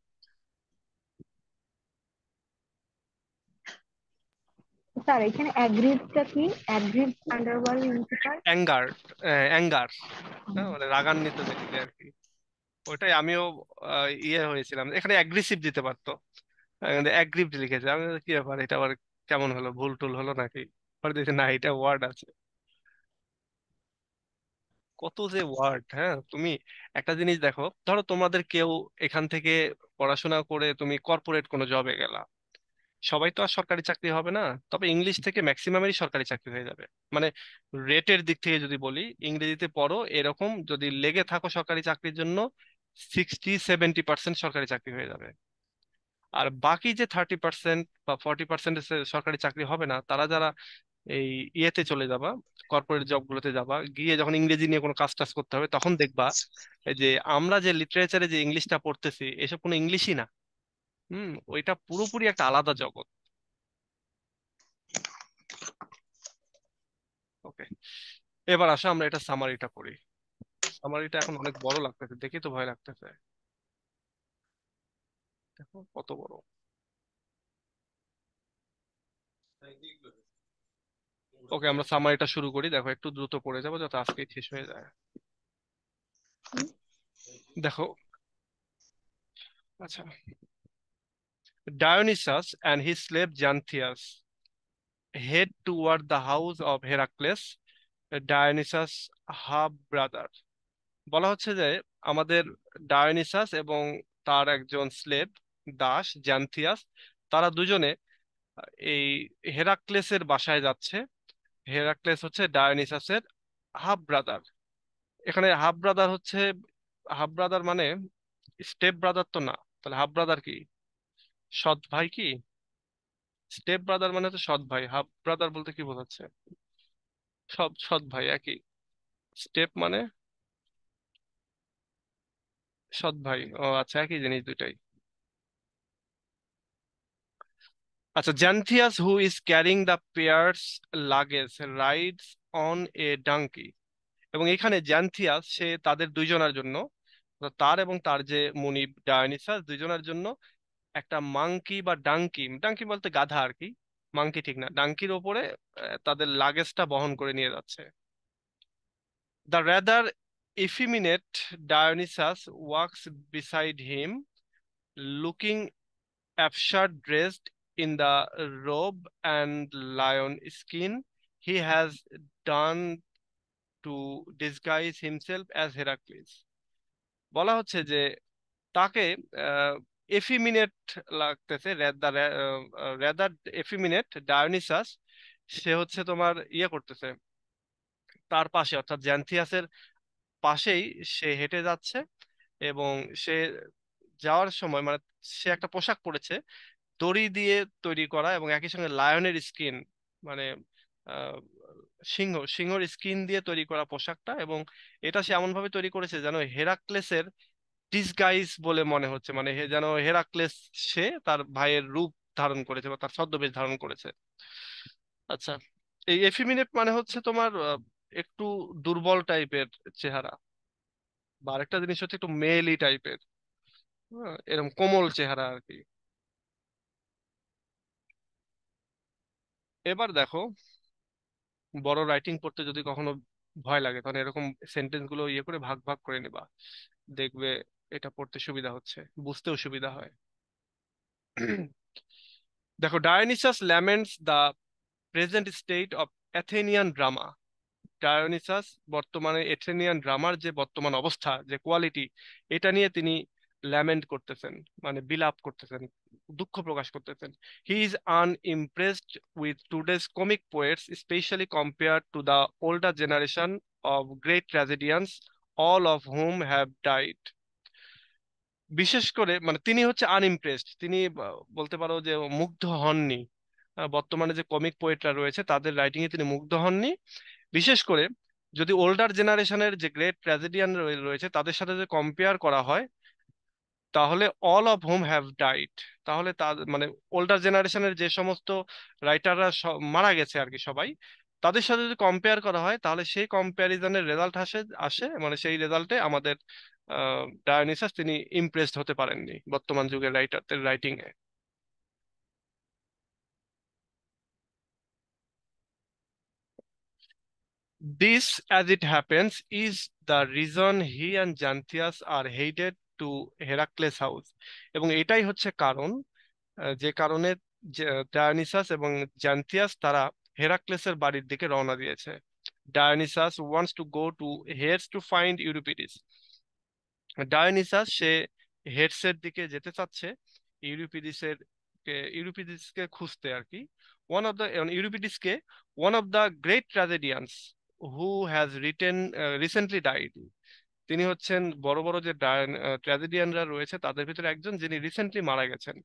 স্যার এখানে অ্যাগ্রিভটা কি? Aggrieved underworld innkeeper. Anger, anger, হ্যাঁ, মানে রাগান্বিত দেখতে আর কি। ওটাই আমিও ইয়ে হয়েছিলাম, এখানে অ্যাগ্রেসিভ দিতে পারতো, অ্যাগ্রিভ লিখেছে। আমি বলছি, কি ব্যাপার, এটা আবার কেমন হলো, ভুল টুল হলো নাকি? পরে দেখছি না, এটা ওয়ার্ড আছে। কত যে ওয়ার্ড! হ্যাঁ, তুমি একটা জিনিস দেখো, ধরো তোমাদের কেউ এখান থেকে পড়াশোনা করে তুমি কর্পোরেট কোনো জবে গেলা, সবাই তো আর সরকারি চাকরি হবে না। তবে ইংলিশ থেকে ম্যাক্সিমামেরই সরকারি চাকরি হয়ে যাবে। মানে রেটের দিক থেকে যদি বলি, ইংরেজিতে পড়ো এরকম যদি লেগে থাকো সরকারি চাকরির জন্য, 60-70% সরকারি চাকরি হয়ে যাবে। আর বাকি যে 30% বা 40% সরকারি চাকরি হবে না, তারা যারা এই ইয়েতে চলে যাবা, কর্পোরেট জব গুলোতে যাবা, গিয়ে যখন ইংরেজি নিয়ে কোনো কাজ টাজ করতে হবে, তখন দেখবা এই যে আমরা যে লিটারেচারে যে ইংলিশটা পড়তেছি, এসব কোনো ইংলিশই না। ওইটা পুরোপুরি একটা আলাদা জগৎ। ওকে, এবার আসো আমরা এটা সামারিটা করি। সামারিটা এখন অনেক বড় লাগতেছে, দেখি তো ভয় লাগতেছে। দেখো কত বড়। ওকে, আমরা সামারিটা শুরু করি। দেখো একটু দ্রুত পড়ে যাবো যাতে আজকেই শেষ হয়ে যায়। দেখো, আচ্ছা, Dionysus and his slave Xanthias head toward the house of Heracles, Dionysus half brother। বলা হচ্ছে যে আমাদের ডায়োনিসাস এবং তার একজন স্লেভ দাস জ্যান্থিয়াস, তারা দুজনে এই হেরাক্লেসের বাসায় যাচ্ছে। হেরাক্লেস হচ্ছে ডায়োনিসাসের হাফ ব্রাদার। এখানে হাফ ব্রাদার হচ্ছে, হাফ ব্রাদার মানে স্টেপ ব্রাদার তো না, তাহলে হাফ ব্রাদার কি? সৎ ভাই কি? স্টেপ ব্রাদার মানে তো সৎ ভাই, হাফ ব্রাদার বলতে কি বোঝাচ্ছে? সব সৎ ভাই একই। স্টেপ মানে সৎ ভাই, ও আচ্ছা, একই জিনিস দুইটাই। আচ্ছা, Xanthias who is carrying the pair's luggage rides on a donkey. এবং এখানে জ্যান্থিয়াস সে তাদের দুইজনের জন্য, তার এবং তার যে মুনি ডায়োনিসাস দুইজনের জন্য একটা মাংকি বা ডাঙ্কি, ডাঙ্কি বলতে গাধা আর কি, মাংকি ঠিক না, ডাঙ্কির ওপরে তাদের লাগেজটা বহন করে নিয়ে যাচ্ছে। The rather effeminate Dionysus walks beside him, looking absurd, dressed in the robe and lion skin he has done to disguise himself as Heracles। বলা হচ্ছে যে তাকে এফিমিনেট লাগতেছে, রেদার এফিমিনেট ডায়োনিসাস, সে হচ্ছে তোমার ইয়ে করতেছে, তার পাশে অর্থাৎ জ্যান্থিয়াসের পাশেই সে হেঁটে যাচ্ছে। এবং সে যাওয়ার সময় মানে সে একটা পোশাক পরেছে দড়ি দিয়ে তৈরি করা, এবং একই সঙ্গে লায়নের স্কিন, মানে আহ, সিংহর স্কিন দিয়ে তৈরি করা পোশাকটা। এবং এটা সে এমন ভাবে তৈরি করেছে যেন হেরাক্লেসের ডিসগাইজ বলে মনে হচ্ছে, মানে যেন হেরাক্লেস সে তার ভাইয়ের রূপ ধারণ করেছে বা তার ছদ্মবেশ ধারণ করেছে। আচ্ছা, এই এফিমিনেট মানে হচ্ছে তোমার একটু দুর্বল টাইপের চেহারা, বা আরেকটা জিনিস হচ্ছে একটু মেয়েলি টাইপের, এরকম কোমল চেহারা আর কি। এবার দেখো, বড় রাইটিং পড়তে যদি কখনো ভয় লাগে, তখন এরকম সেন্টেন্স গুলো ইয়ে করে ভাগ ভাগ করে নিবা, দেখবে এটা পড়তে সুবিধা হচ্ছে, বুঝতেও সুবিধা হয়। দেখো, Dionysus laments the present state of Athenian drama. Dionysus বর্তমানে এথেনিয়ান ড্রামার যে বর্তমান অবস্থা, যে কোয়ালিটি, এটা নিয়ে তিনি ল্যামেন্ট করতেছেন, মানে বিলাপ করতেছেন, দুঃখ প্রকাশ করতেছেন। He is unimpressed with today's comic poets, especially compared to the older generation of great tragedians, all of whom have died. বিশেষ করে মানে তিনি হচ্ছে আনইমপ্রেসড, তিনি বলতে পারো যে মুগ্ধ হননি। বর্তমানে যে কমিক পোয়েটরা রয়েছে তাদের রাইটিং এ তিনি মুগ্ধ হননি। বিশেষ করে যদি ওল্ডার জেনারেশনের যে গ্রেট ট্র্যাজেডিয়ান রয়েছে তাদের সাথে যদি কম্পেয়ার করা হয়, তাহলে all of whom have died, তাহলে মানে ওল্ডার জেনারেশনের যে সমস্ত রাইটাররা মারা গেছে আর কি সবাই, তাদের সাথে যদি কম্পেয়ার করা হয়, তাহলে সেই কম্প্যারিজনের রেজাল্ট আসে মানে সেই রেজাল্টে আমাদের ডায়োনিসাস তিনি ইমপ্রেসড হতে পারেননি বর্তমান যুগের রাইটারদের রাইটিং এ। This, as it happens, is the reason he and Xanthias are headed to Heracles house. এবং এটাই হচ্ছে কারণ, যে কারণে ডায়োনিসাস এবং জ্যান্থিয়াস তারা হেরাক্লেসের বাড়ির দিকে রওনা দিয়েছে। Dionysus wants to go to Hades to find Euripides. Dionysus সে হেডসের দিকে যেতে চাচ্ছে ইউরিপিডিসের ইউরিপিডিসকে খুঁজতে আর কি। ইউরিপিডিসকে one of the great tragedians who has written recently died. তিনি হচ্ছেন বড় বড় যে ট্র্যাজেডিয়ানরা রয়েছে তাদের ভিতরে একজন, যিনি রিসেন্টলি মারা গেছেন।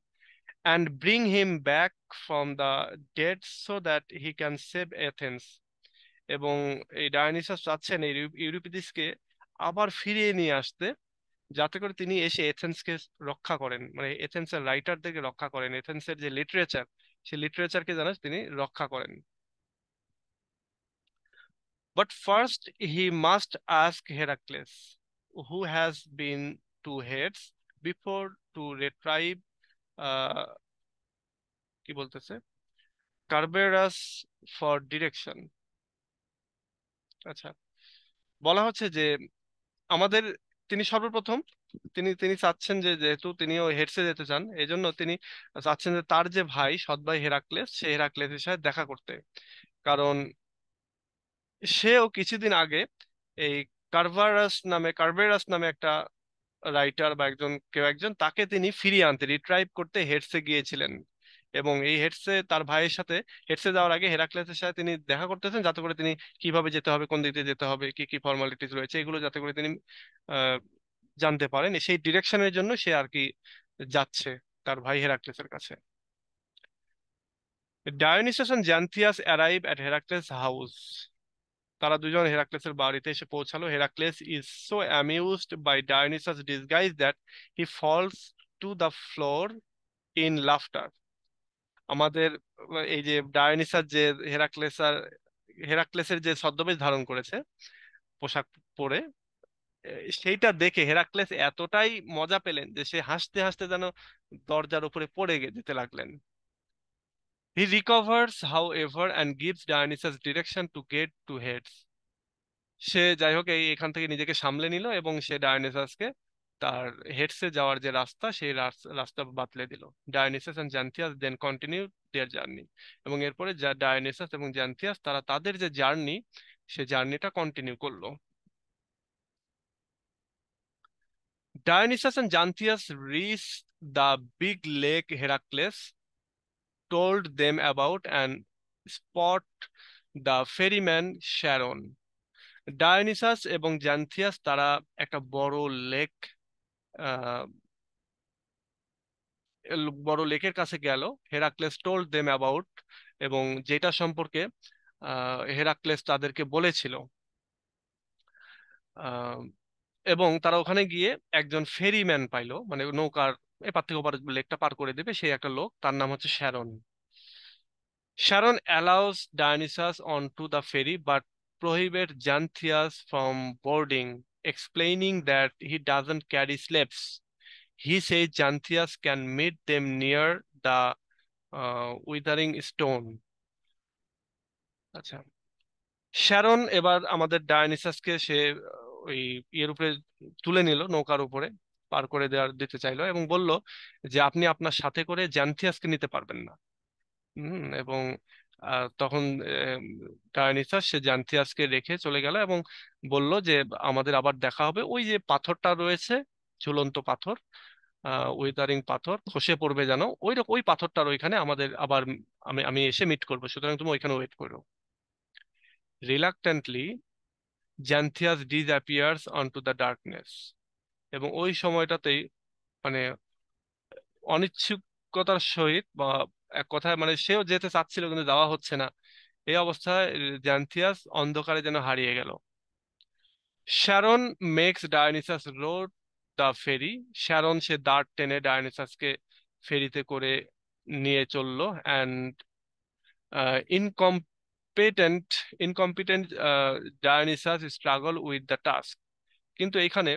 And bring him back from the dead so that he can save Athens. এবং এই ডায়োনিসাস চাচ্ছেন এই ইউরিপিডিসকে আবার ফিরিয়ে নিয়ে আসতে, যাতে করে তিনি এসে এথেন্সকে রক্ষা করেন, মানে এথেন্সের রাইটারদেরকে রক্ষা করেন, এথেন্সের যে লিটারেচার সেই লিটারেচারকে যেন তিনি রক্ষা করেন। But first he must ask Heracles, who has been to Hades before, to retrieve কি বলতেছে কার্বেরাস ফর ডিরেকশন। আচ্ছা, বলা হচ্ছে যে আমাদের, তিনি সর্বপ্রথম তিনি তিনি চাচ্ছেন যে যেহেতু তিনিও হেডসে যেতে চান, এই জন্য তিনি চাচ্ছেন যে তার যে ভাই, সৎ ভাই হেরাক্লেস, সে হেরাক্লেসের সাথে দেখা করতে। কারণ সেও কিছুদিন আগে এই কার্বেরাস নামে একটা রাইটার বা কেউ একজন, তাকে তিনি ফিরিয়ে আনতে, রিট্রাইভ করতে হেডসে গিয়েছিলেন। এবং এই হেডসে তার ভাইয়ের সাথে, হেডসে যাওয়ার আগে হেরাক্লেসের সাথে তিনি দেখা করতেছেন, যাতে করে তিনি কিভাবে যেতে হবে, কোন দিক দিয়ে যেতে হবে, কি কি ফর্মালিটিস রয়েছে, এগুলো যাতে করে তিনি আহ জানতে পারেন। সেই ডিরেকশনের জন্য সে আর কি যাচ্ছে তার ভাই হেরাক্লেসের কাছে। Dionysus and Xanthias arrive at Heracles house. তারা দুজন হেরাক্লেসের বাড়িতে এসে পৌঁছালো। Heracles is so amused by Dionysus disguise that he falls to the floor in laughter. আমাদের এই যে ডায়োনিসাস যে হেরাক্লেসের যে ছদ্মবেশ ধারণ করেছে পোশাক পরে, সেইটা দেখে হেরাক্লেস এতটাই মজা পেলেন যে সে হাসতে হাসতে যেন দরজার উপরে পড়ে যেতে লাগলেন। He recovers however and gives Dionysus direction to get to Hades. সে যাই হোক এখান থেকে নিজেকে সামলে নিল এবং সে ডায়োনিসাসকে তার হেডসে যাওয়ার যে রাস্তা, সেই রাস্তা বাতলে দিল। Dionysus and Xanthias then continue their journey. এবং এরপরে ডায়োনিসাস এবং জ্যান্থিয়াস তারা তাদের যে জার্নি, সে জার্নিটা কন্টিনিউ করলো। Dionysus and Xanthias reached the big lake Heracles told them about and spot the ferryman Sharon. Dionysus এবং জ্যান্থিয়াস তারা একটা লেক আহ বড় লেকের কাছে গেল। হেরাক্লেস টোল্ড দেম অ্যাবাউট, এবং যেটা সম্পর্কে হেরাক্লেস তাদেরকে বলেছিল। আহ, এবং তারা ওখানে গিয়ে একজন ফেরিম্যান পাইলো, মানে নৌকার এপার থেকে ওপার লেকটা পার করে দেবে সেই একটা লোক, তার নাম হচ্ছে Sharon. Sharon allows Dionysus onto the ferry but prohibits Xanthias from boarding, explaining that he doesn't carry slaves. He says Xanthias can meet them near the withering stone. আচ্ছা, শ্যারন এবার আমাদের ডায়োনিসাসকে সে ওই ইয়ের উপরে তুলে নিল, নৌকার উপরে পার করে দিতে চাইলো এবং বলল যে আপনি আপনার সাথে করে জ্যান্থিয়াসকে নিতে পারবেন না। এবং তখন ডায়োনিসাস সে জান্থিয়াসকে রেখে চলে গেল এবং বলল যে আমাদের আবার দেখা হবে, ওই যে পাথরটা রয়েছে, ঝুলন্ত পাথর, উইদারিং পাথর, খসে পড়বে যেন, ওই পাথরটার ওইখানে আমাদের আবার আমি আমি এসে মিট করবো, সুতরাং তুমি ওইখানে ওয়েট করো। রিলাক্টেন্টলি জ্যান্থিয়াস ডিসঅ্যাপিয়ার্স অনটু দ্য ডার্কনেস। এবং ওই সময়টাতেই, মানে অনিচ্ছুকতার সহিত বা এক কথায় মানে সেও যেতে চাচ্ছিল কিন্তু যাওয়া হচ্ছে না, এই অবস্থায় জ্যান্থিয়াস অন্ধকারে যেন হারিয়ে গেল। Charon makes Dionysus row the ferry. Charon সে দাঁড় টেনে ডায়োনিসাসকে ফেরিতে করে নিয়ে চললো। And incompetent incompetent Dionysus struggle with the task. কিন্তু এইখানে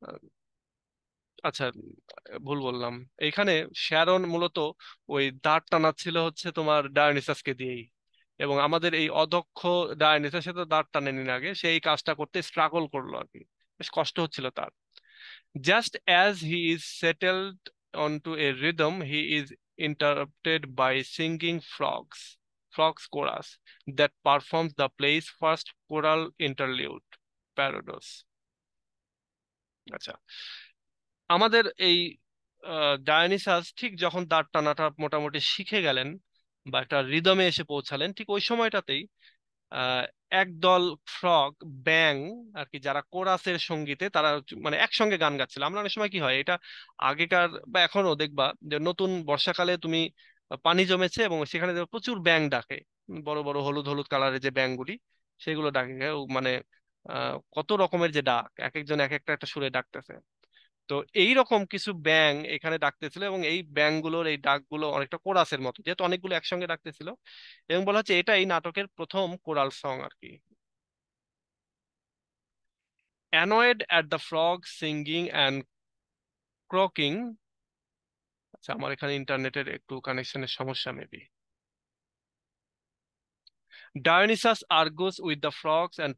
আহ, আচ্ছা, ভুল বললাম, এইখানে শ্যারন মূলত ওই দাঁড় টানাচ্ছিল হচ্ছে তোমার ডায়োনিসাসকে দিয়েই, এবং আমাদের এই অদক্ষ ডায়ানিসাস, সে তো দাঁত টানেনি আগে, সে এই কাজটা করতে স্ট্রাগল করলো আর কি, বেশ কষ্ট হচ্ছিল তার। Just as he is settled অনটু A rhythm, he is interrupted by singing frogs chorus that performs the play's first choral interlude, Parados. আচ্ছা, আমাদের এই ডায়োনিসাস ঠিক যখন দাঁড় টানাটা মোটামুটি শিখে গেলেন বা একটা রিদমে এসে পৌঁছালেন, ঠিক ওই সময়টাতেই আহ, একদল ফ্রগ, ব্যাং আর কি, যারা কোরাসের সঙ্গীতে তারা মানে একসঙ্গে গান গাচ্ছিল। আমরা অনেক সময় কি হয় এটা, আগেকার বা এখনো দেখবা যে নতুন বর্ষাকালে তুমি পানি জমেছে এবং সেখানে দেখবা প্রচুর ব্যাং ডাকে, বড় বড় হলুদ হলুদ কালারের যে ব্যাংগুলি সেগুলো ডাকে। মানে কত রকমের যে ডাক, এক একজন এক একটা একটা সুরে ডাকতেছে। তো এই রকম কিছু ব্যাং এখানে ডাকতেছিল, এবং এই ব্যাংগুলোর এই ডাকগুলো অনেকটা কোরাসের মতো, যেহেতু অনেকগুলো একসঙ্গে ডাকতেছিল। এবং বলা হচ্ছে এটা এই নাটকের প্রথম কোরাল সং আর কি। Annoyed at the frog singing and croaking. আচ্ছা, আমার এখানে ইন্টারনেটের একটু কানেকশনের সমস্যা maybe. Dionysus argues with the frogs and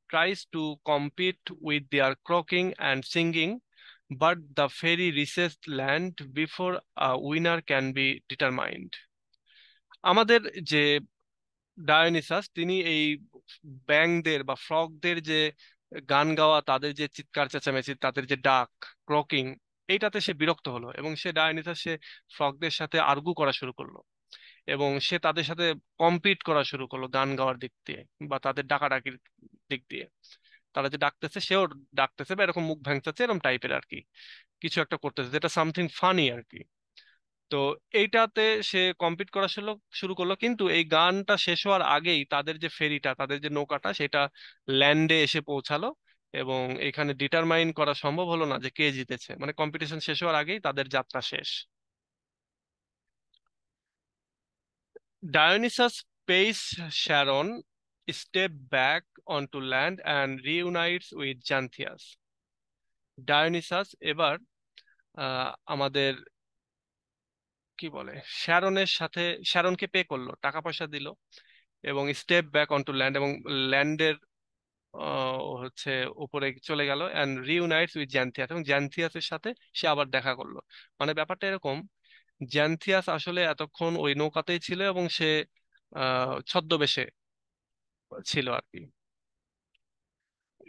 tries to compete with their croaking and singing, but the fairy reaches land before a winner can be determined. আমাদের যে Dionysus, তিনি এই ব্যাংদের বা ফ্রগদের যে গান গাওয়া, তাদের যে চিৎকার চেঁচামেচি, তাদের যে ডাক, ক্রকিং, এইটাতে সে বিরক্ত হলো, এবং সে ডায়োনিসাস সে ফ্রগদের সাথে আর্গু করা শুরু করলো, এবং সে তাদের সাথে কম্পিট করা শুরু করলো গান গাওয়ার দিক দিয়ে বা তাদের ডাকাডাকির দিক দিয়ে। তারা যে ডাকতেছে সেও ডাকতেছে, বা এরকম মুখ ভ্যাংচাচ্ছে, এরকম টাইপের আর কি কিছু একটা করতেছে, যেটা সামথিং ফানি আর কি। তো এইটাতে সে কম্পিট করা শুরু শুরু করলো, কিন্তু এই গানটা শেষ হওয়ার আগেই তাদের যে ফেরিটা, তাদের যে নৌকাটা, সেটা ল্যান্ডে এসে পৌঁছালো, এবং এখানে ডিটারমাইন করা সম্ভব হলো না যে কে জিতেছে, মানে কম্পিটিশন শেষ হওয়ার আগেই তাদের যাত্রা শেষ। Dionysus pays Charon, step back onto land and reunites with Xanthias. Dionysus এবার আমাদের কি বলে, শ্যারনের সাথে, শ্যারনকে পে করলো, টাকা পয়সা দিল, এবং স্টেপ ব্যাক অনটু ল্যান্ড, এবং ল্যান্ডের হচ্ছে উপরে চলে গেল, অ্যান্ড রিউনাইটস উইথ জ্যান্থিয়াস, এবং জ্যান্থিয়াসের সাথে সে আবার দেখা করলো। মানে ব্যাপারটা এরকম, জ্যান্থিয়াস আসলে এতক্ষণ ওই নৌকাতেই ছিল, এবং সে ছদ্মবেশে ছিল আর কি।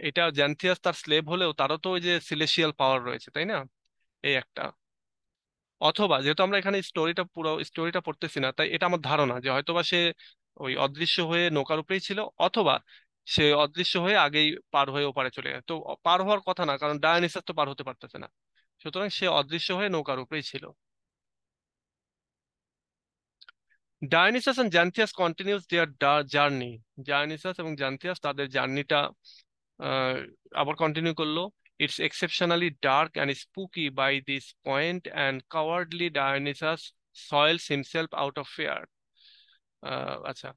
এটা জ্যান্থিয়াস তার স্লেভ হলেও তারও তো ওই যে সিলেশিয়াল পাওয়ার রয়েছে, তাই না? এই একটা, অথবা যেহেতু আমরা এখানে স্টোরিটা, পুরো স্টোরিটা পড়তেছি না, তাই এটা আমার ধারণা যে হয়তোবা সে ওই অদৃশ্য হয়ে নৌকার উপরেই ছিল, অথবা সে অদৃশ্য হয়ে আগেই পার হয়ে ওপারে চলে গেছে। তো পার হওয়ার কথা না, কারণ ডায়োনিসাস তো পার হতে পারতেছে না, সুতরাং সে অদৃশ্য হয়ে নৌকার উপরেই ছিল। Dionysus and Xanthias continues their journey. Dionysus এবং জান্থিয়াস তাদের জার্নিটা আহ, আবার কন্টিনিউ করলো। It's exceptionally dark and spooky by this point, and cowardly Dionysus soils himself out of fear. আচ্ছা,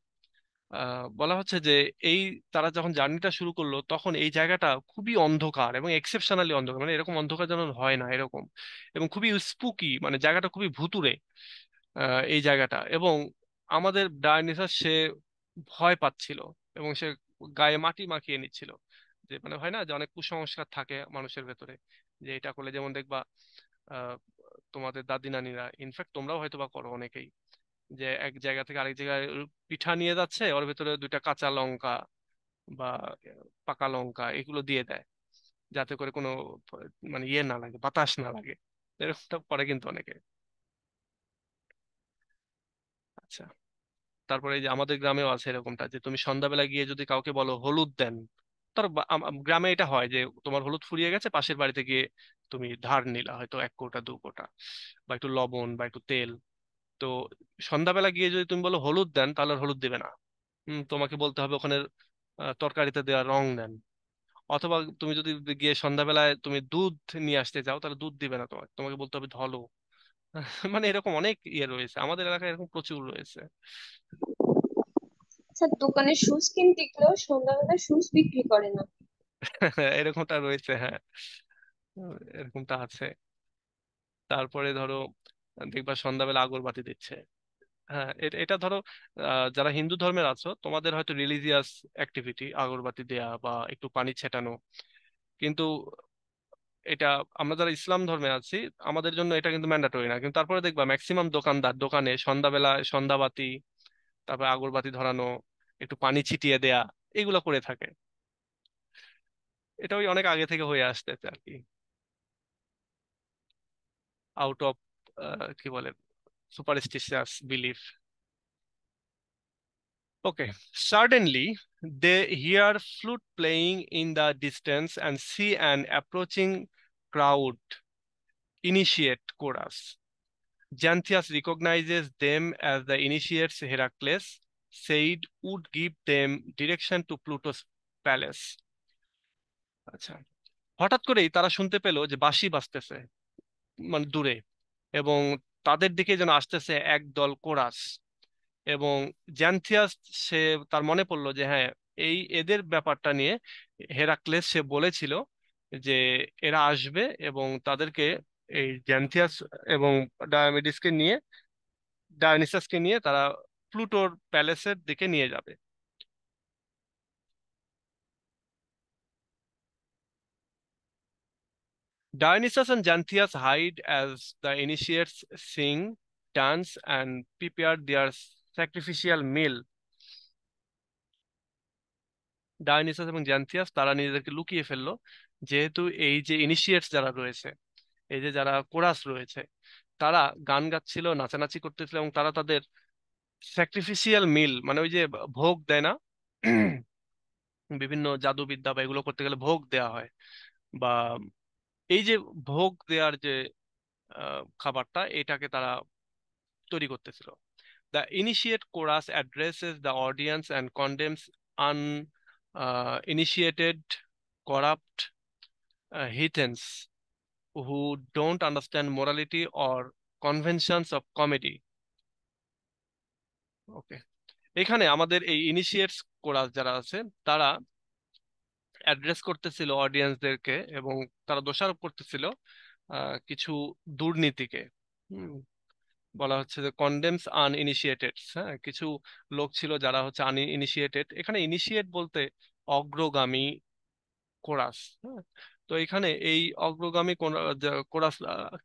বলা হচ্ছে যে এই তারা যখন জার্নিটা শুরু করলো, তখন এই জায়গাটা খুবই অন্ধকার, এবং এক্সেপশনালি অন্ধকার, মানে এরকম অন্ধকার যেন হয় না এরকম, এবং খুবই স্পুকি, মানে জায়গাটা খুবই ভুতুড়ে এই জায়গাটা। এবং আমাদের ডায়নিসাস সে ভয় পাচ্ছিল, এবং সে গায়ে মাটি মাখিয়ে নিচ্ছিল, যে মানে হয় না যে অনেক কুসংস্কার থাকে মানুষের ভেতরে, যে এটা করলে যেমন দেখবা আহ তোমাদের দাদি নানিরা, ইনফ্যাক্ট তোমরাও হয়তোবা করো অনেকেই, যে এক জায়গা থেকে আরেক জায়গায় পিঠা নিয়ে যাচ্ছে, ওর ভেতরে দুইটা কাঁচা লঙ্কা বা পাকা লঙ্কা এগুলো দিয়ে দেয়, যাতে করে কোনো মানে ইয়ে না লাগে, বাতাস না লাগে। এরকমটা করে কিন্তু অনেকে। আচ্ছা, তারপরে এই যে আমাদের গ্রামেও আছে এরকমটা, যে তুমি সন্ধ্যাবেলা গিয়ে যদি কাউকে বলো হলুদ দেন, তার গ্রামে এটা হয় যে তোমার হলুদ ফুরিয়ে গেছে, পাশের বাড়িতে গিয়ে তুমি ধার নিলা হয়তো 1 কোটা 2 কোটা, বা একটু লবণ বা একটু তেল। তো সন্ধ্যাবেলা গিয়ে যদি তুমি বলো হলুদ দেন, তাহলে আর হলুদ দিবে না। তোমাকে বলতে হবে ওখানে তরকারিতে দেওয়া রং দেন। অথবা তুমি যদি গিয়ে সন্ধ্যাবেলায় তুমি দুধ নিয়ে আসতে চাও, তাহলে দুধ দিবে না তোমাকে, তোমাকে বলতে হবে ধলো। মানে এরকম অনেক ইয়ে রয়েছে, আমাদের এলাকায় এরকম প্রচুর রয়েছে। আচ্ছা, দোকানে শুজ কিনতে গেলেও সন্ধ্যাবেলা শুজ বিক্রি করে না। এরকমটা রয়েছে, হ্যাঁ, এরকমটা আছে। তারপরে ধরো দেখবা সন্ধ্যাবেলা আগরবাতি দিচ্ছে, হ্যাঁ, এটা ধরো যারা হিন্দু ধর্মের আছো তোমাদের হয়তো রিলিজিয়াস অ্যাক্টিভিটি, আগরবাতি দেয়া বা একটু পানি ছেটানো, কিন্তু এটা আমরা যারা ইসলাম ধর্মে আছি আমাদের জন্য এটা কিন্তু ম্যান্ডাটরি না। কিন্তু তারপরে দেখবা ম্যাক্সিমাম দোকানদার দোকানে সন্ধ্যাবেলা সন্ধ্যাবাতি, তারপরে আগরবাতি ধরানো, একটু পানি ছিটিয়ে দেয়া, এগুলো করে থাকে। এটা ওই অনেক আগে থেকে হয়ে আসতেছে আর কি, আউট অফ কি বলে superstitious belief. Okay, suddenly they hear flute playing in the distance and see an approaching crowd. Initiate chorus. Xanthias recognizes them as the initiates Heracles, said would give them direction to Pluto's palace. আচ্ছা, হঠাৎ করেই তারা শুনতে পেল যে বাঁশি বাজতেছে মানে দূরে, এবং তাদের দিকে যেন আসতেছে একদল কোরাস। এবং জ্যান্থিয়াস সে তার মনে পড়লো যে হ্যাঁ, এই এদের ব্যাপারটা নিয়ে হেরাক্লেস সে বলেছিল যে এরা আসবে এবং তাদেরকে এই জ্যান্থিয়াস এবং ডায়োমেডিসকে নিয়ে ডায়োনিসাসকে নিয়ে তারা প্লুটোর প্যালেসের দিকে নিয়ে যাবে। Dionysus and Xanthias hide as the initiates sing, dance, and prepare their sacrificial meal. Dionysus এবং জ্যান্থিয়াস তারা নিজেদেরকে লুকিয়ে ফেললো, যেহেতু এই যে ইনিশিয়েটস যারা রয়েছে, এই যে যারা কোরাস রয়েছে, তারা গান গাচ্ছিল, নাচানাচি করতেছিল, এবং তারা তাদের স্যাক্রিফিশিয়াল মিল মানে ওই যে ভোগ দেয় না, বিভিন্ন জাদুবিদ্যা বা এগুলো করতে গেলে ভোগ দেয়া হয়, বা এই যে ভোগ দেওয়ার যে খাবারটা, এটাকে তারা তৈরি করতেছিল। The initiate chorus addresses the audience and condemns uninitiated corrupt heathens who don't understand morality or conventions of comedy. Okay, এখানে আমাদের এই ইনিশিয়েটস কোরাস যারা আছে তারা অ্যাড্রেস করতেছিল অডিয়েন্সদেরকে, এবং তারা দোষারোপ করতেছিল কিছু দুর্নীতিকে। হুম, বলা হচ্ছে যে কন্ডেমস আনইনিশিয়েটেড। হ্যাঁ, কিছু লোক ছিল যারা হচ্ছে আনইনিশিয়েটেড। এখানে ইনিশিয়েট বলতে অগ্রগামী কোরাস। হ্যাঁ, তো এখানে এই অগ্রগামী কোরাস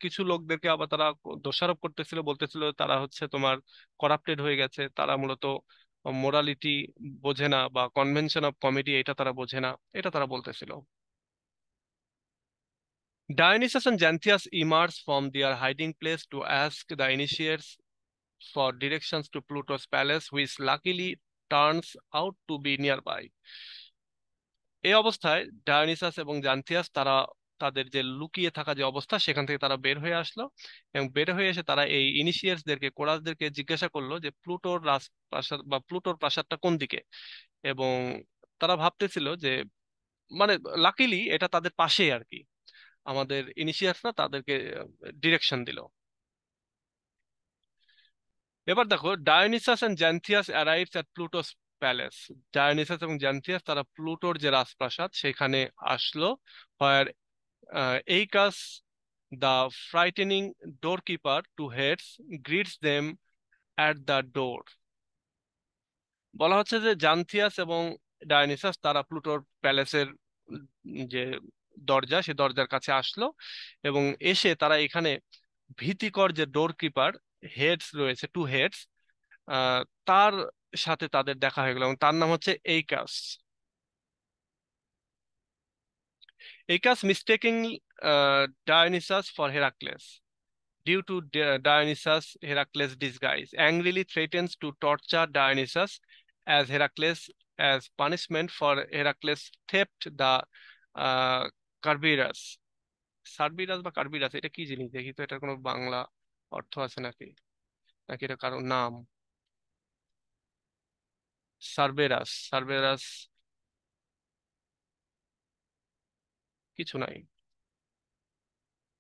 কিছু লোকদেরকে আবার তারা দোষারোপ করতেছিল, বলতেছিল তারা হচ্ছে তোমার করাপ্টেড হয়ে গেছে, তারা মূলত মোরালিটি বোঝে না বা কনভেনশন অফ কমেডি এটা তারা বোঝে না, এটা তারা বলতেছিল। Dionysus and Xanthias emerge from their hiding place to ask the initiates for directions to Pluto's palace, which luckily turns out to be nearby. এই অবস্থায় ডায়োনিসাস এবং জান্থিয়াস তারা তাদের যে লুকিয়ে থাকা যে অবস্থা সেখান থেকে তারা বের হয়ে আসলো, এবং বের হয়ে এসে তারা এই ইনিশিয়েটসদেরকে কোরাসদেরকে জিজ্ঞাসা করলো যে প্লুটোর রাজপ্রাসাদ বা প্লুটোর প্রাসাদটা কোন দিকে। এবং তারা ভাবতেছিল যে মানে লাকিলি এটা তাদের পাশেই আর কি, আমাদের ইনিশিয়েটসরা তাদেরকে ডিরেকশন দিল। এবার দেখো, Dionysus and Xanthias arrives at Pluto's palace. Dionysus এবং জ্যান্থিয়াস তারা প্লুটোর যে রাজপ্রাসাদ সেখানে আসলো। Where Aeacus the frightening doorkeeper to Hades greets them at the door. বলা হচ্ছে যে জান্থিয়াস এবং ডায়োনিসাস তারা প্লুটোর প্যালেসের যে দরজা সে দরজার কাছে আসলো, এবং এসে তারা এখানে ভীতিকর যে ডোর কিপার হেডস রয়েছে, টু হেডস, আহ তার সাথে তাদের দেখা হয়ে গেল, এবং তার নাম হচ্ছে এইকাস। এইকাস মিস্টেকিং Dionysus for Heracles. Due to Dionysus, Heracles' disguise, angrily threatens to torture Dionysus as punishment for Heracles' theft the Cerberus. সার্বিরাস বা কার্বিরাস এটা কি জিনিস, দেখি তো এটার কোনো বাংলা অর্থ আছে নাকি, নাকি এটা কারো নাম? সার্বেরাস, সার্বেরাস কিছু নাই।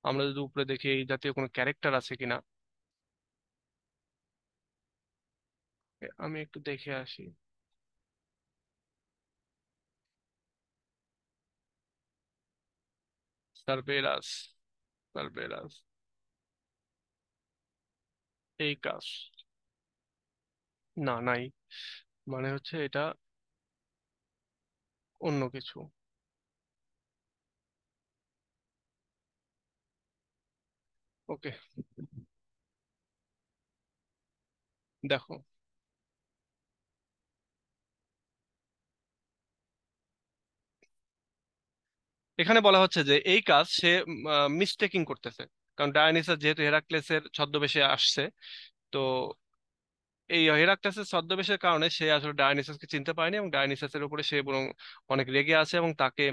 আমরা যদি উপরে দেখি এই জাতীয় কোনো ক্যারেক্টার আছে কিনা, আমি একটু দেখে আসি। সার্বেরাস, সার্বেরাস, এই কাজ। না, নাই, মানে হচ্ছে এটা অন্য কিছু। ওকে, দেখো এখানে বলা হচ্ছে যে এই কাজ সে মিস্টেকিং করতেছে, কারণ ডায়োনিসাস যেহেতু হেরাক্লেসের ছদ্মবেশে আসছে, তো এই হেরাক্লেসের ছদ্মবেশের কারণে সে আসলে ডায়োনিসাসকে চিনতে পারেনি, এবং ডায়োনিসাসের উপরে সে বরং অনেক রেগে আছে, এবং তাকে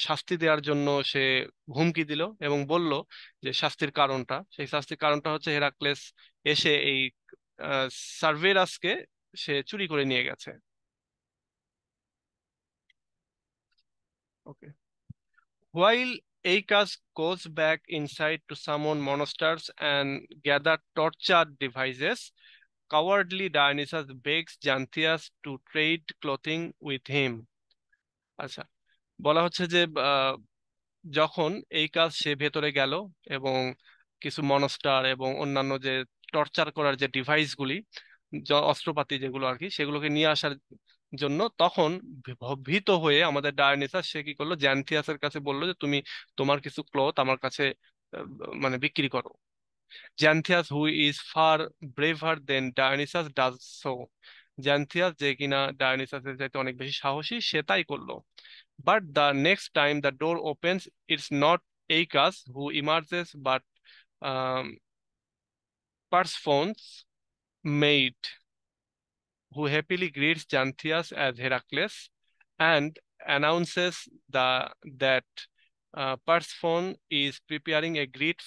শাস্তি দেওয়ার জন্য সে হুমকি দিল এবং বলল যে শাস্তির কারণটা, সেই শাস্তির কারণটা হচ্ছে হেরাক্লেস এসে এই সার্ভেরাসকে সে চুরি করে নিয়ে গেছে। ওকে, while Akas goes back inside to summon monsters and gather torture devices, cowardly Dionysus begs Xanthias to trade clothing with him. আচ্ছা, বলা হচ্ছে যে যখন এই কাজ সে ভেতরে গেল এবং কিছু মনস্টার এবং অন্যান্য যে টর্চার করার যে ডিভাইসগুলি, অস্ত্রপাতি যেগুলো আর কি, সেগুলোকে নিয়ে আসার জন্য, তখন ভীত হয়ে আমাদের ডায়োনিসাস সে কি করলো, জ্যান্থিয়াসের কাছে বললো যে তুমি তোমার কিছু ক্লথ আমার কাছে আহ, মানে বিক্রি করো। Xanthias, who is far braver than Dionysus, does so. Xanthias, যে কিনা ডায়োনিসাসের চাইতে অনেক বেশি সাহসী, সে তাই করলো। But the next time the door opens, it's not Aekas who emerges, but um, Persephon's maid, who happily greets Xanthias as Heracles and announces that Persephone is preparing a great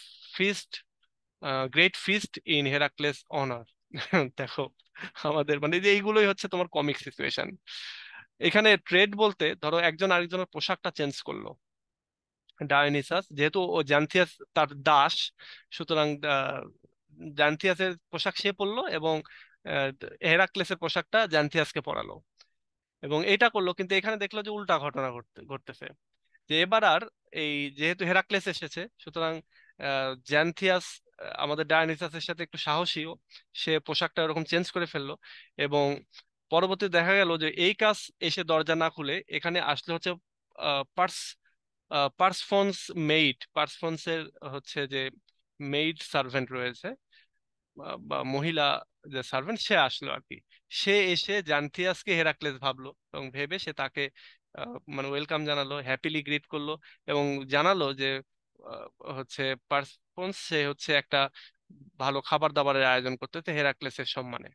feast in Heracles' honor. দেখো, আমাদের মানে যে এইগুলোই হচ্ছে তোমার comic situation. এখানে trade বলতে ধরো একজন আরেকজনের পোশাকটা চেঞ্জ করলো। ডায়োনিসাস যেহেতু ও জান্থিয়াস তার দাস, সুতরাং জান্থিয়াসের পোশাক সে পরলো এবং আহ, হেরাক্লেসের পোশাকটা জান্থিয়াসকে পরালো, এবং এটা করলো। কিন্তু এখানে দেখলো যে উল্টা ঘটনা ঘটতেছে, যে এবার আর এই যেহেতু হেরাক্লেস এসেছে, সুতরাং জ্যান্থিয়াস আমাদের ডায়োনিসাসের সাথে একটু সাহসীও, সে পোশাকটা এরকম চেঞ্জ করে ফেললো। এবং পরবর্তী দেখা গেল যে এই কাজ এসে দরজা না খুলে এখানে আসলে হচ্ছে পার্স পার্সফন্স পার্সফন্সের হচ্ছে যে মেইড সার্ভেন্ট রয়েছে, বা মহিলা যে সার্ভেন্ট, সে আসলো আর কি। সে এসে জান্থিয়াসকে হেরাক্লেস ভাবলো এবং ভেবে সে তাকে মানে ওয়েলকাম জানালো, হ্যাপিলি গ্রিট করলো, এবং জানালো যে আহ, হচ্ছে পার্সফন্স সে হচ্ছে একটা ভালো খাবার দাবারের আয়োজন করতেছে হেরাক্লেসের সম্মানে।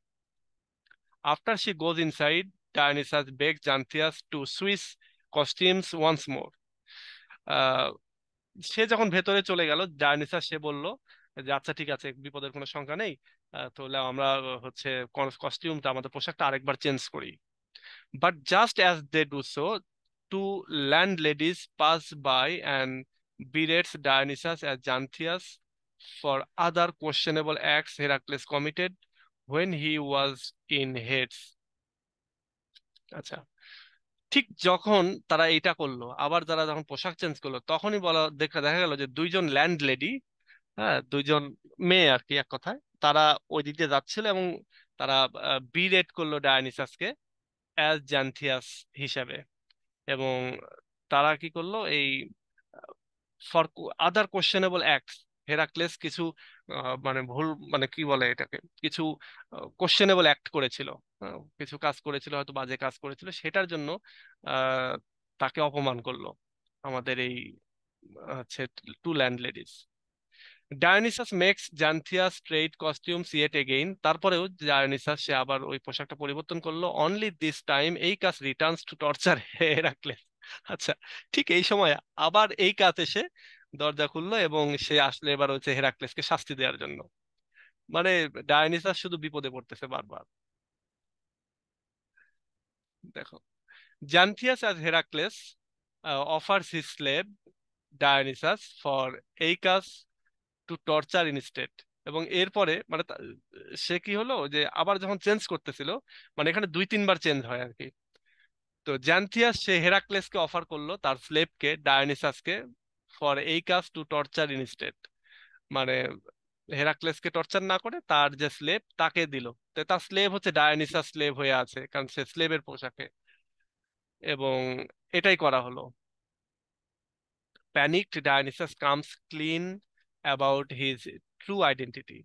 After she goes inside, Dionysus beg Xanthias to switch costumes once more. সে যখন ভেতরে চলে গেল, ডায়োনিসাস সে বলল যে আচ্ছা ঠিক আছে, বিপদের কোনো শঙ্কা নেই, তাহলে আমরা হচ্ছে কস্টিউমটা, আমাদের পোশাকটা আরেকবার চেঞ্জ করি। But just as they do so, two landladies pass by and berates Dionysus as Xanthias for other questionable acts Heracles committed when he was in Hades. আচ্ছা, ঠিক যখন তারা এইটা করলো, আবার তারা যখন পোশাক চেঞ্জ করলো, তখনই দেখা দেখা গেল যে দুইজন ল্যান্ড লেডি, হ্যাঁ দুইজন মেয়ে আর কি এক কথায়, তারা ওই দিক দিয়ে যাচ্ছিল, এবং তারা বিরেট করলো ডায়োনিসাসকে অ্যাজ জান্থিয়াস হিসাবে। এবং তারা কি করলো, এই for other questionable acts, Heracles কিছু মানে ভুল, মানে কি বলে এটাকে, কিছু কোশ্চেনেবল অ্যাক্ট করেছিল, কিছু কাজ করেছিল, হয়তো বাজে কাজ করেছিল, সেটার জন্য আহ, তাকে অপমান করলো আমাদের এই হচ্ছে two landladies. Dionysus makes Xanthias trade costumes yet again, তারপরেও ডায়োনিসাস সে আবার ওই পোশাকটা পরিবর্তন করলো। অনলি দিস টাইম এই কাজ রিটার্নস টু টর্চার হেরাক্লেস। আচ্ছা, ঠিক এই সময় আবার এই কাজ এসে দরজা খুললো, এবং সে আসলে এবার হচ্ছে হেরাক্লেসকে শাস্তি দেওয়ার জন্য। মানে ডায়োনিসাস শুধু বিপদে পড়তেছে বারবার। দেখো, Xanthias as Heracles offers his slave Dionysus for এই কাজ টু টর্চার ইনস্টেড। এবং এরপরে মানে সে কি হলো, যে আবার যখন চেঞ্জ করতেছিল, মানে এখানে দুই তিনবার চেঞ্জ হয় আর কি, তো জ্যান্থিয়াস সে হেরাক্লেসকে অফার করলো তার স্লেভকে ডায়োনিসাসকে ফর এই কাজ টু টর্চার ইনস্টেড, মানে হেরাক্লেসকে টর্চার না করে তার যে স্লেভ তাকে দিল তার স্লেভ হচ্ছে ডায়োনিসাস স্লেভ হয়ে আছে, কারণ সে স্লেভের পোশাকে, এবং এটাই করা হলো। Panicked Dionysus comes clean about his true identity.